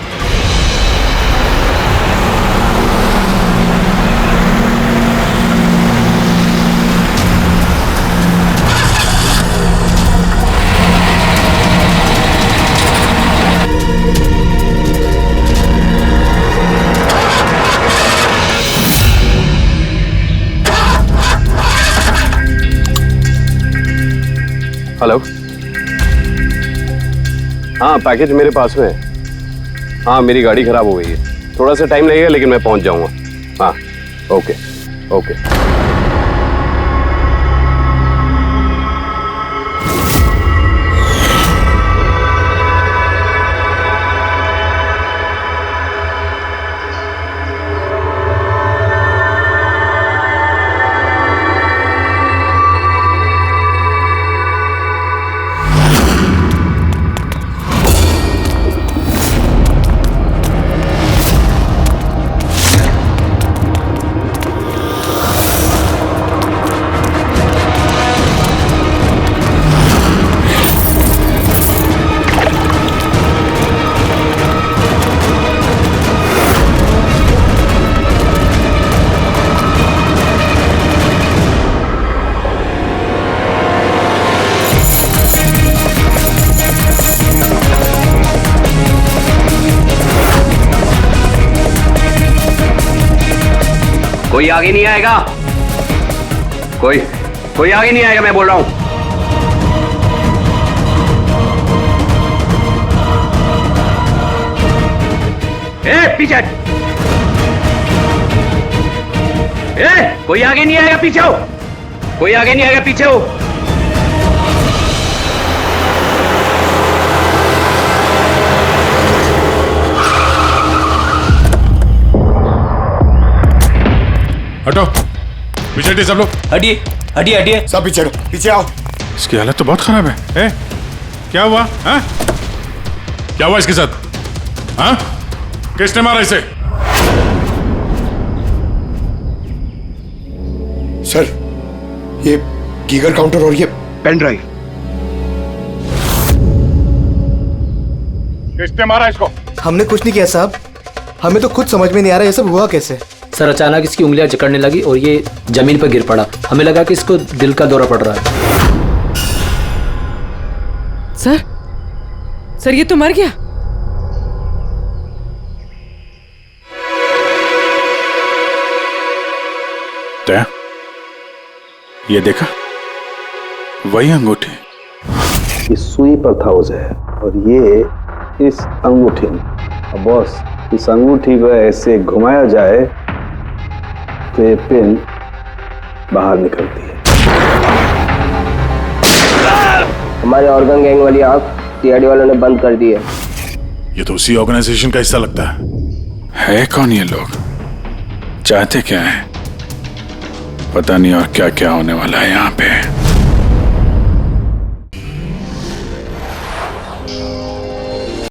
हेलो, हाँ पैकेज मेरे पास में है। हाँ, मेरी गाड़ी खराब हो गई है, थोड़ा सा टाइम लगेगा लेकिन मैं पहुंच जाऊंगा। हाँ, ओके ओके। कोई आगे नहीं आएगा, कोई आगे नहीं आएगा, मैं बोल रहा हूं। पीछे, कोई आगे नहीं आएगा, पीछे हो। कोई आगे नहीं आएगा, पीछे हो। हटो, पीछे हटिए सब लोग। हटिए हटिए हटिए, सब पीछे हटो, पीछे आओ। इसकी हालत तो बहुत खराब है। क्या हुआ? हाँ? क्या हुआ इसके साथ? हाँ? किसने मारा इसे? सर, ये गीगर काउंटर और ये पेन ड्राइव। किसने मारा इसको? हमने कुछ नहीं किया साहब, हमें तो खुद समझ में नहीं आ रहा ये सब हुआ कैसे। सर, अचानक इसकी उंगलियां जकड़ने लगी और ये जमीन पर गिर पड़ा। हमें लगा कि इसको दिल का दौरा पड़ रहा है। सर ये तो मर गया। क्या? ये देखा, वही अंगूठी। इस सुई पर था उसे और ये इस अंगूठी में। अब बॉस, इस अंगूठी को ऐसे घुमाया जाए तो ये पिन बाहर निकलती है। हमारे ऑर्गन गैंग वाली आंख सीआईडी वालों ने बंद कर दी है। ये तो उसी ऑर्गेनाइजेशन का हिस्सा लगता है कौन ये लोग? चाहते क्या है पता नहीं, और क्या क्या होने वाला है यहाँ पे।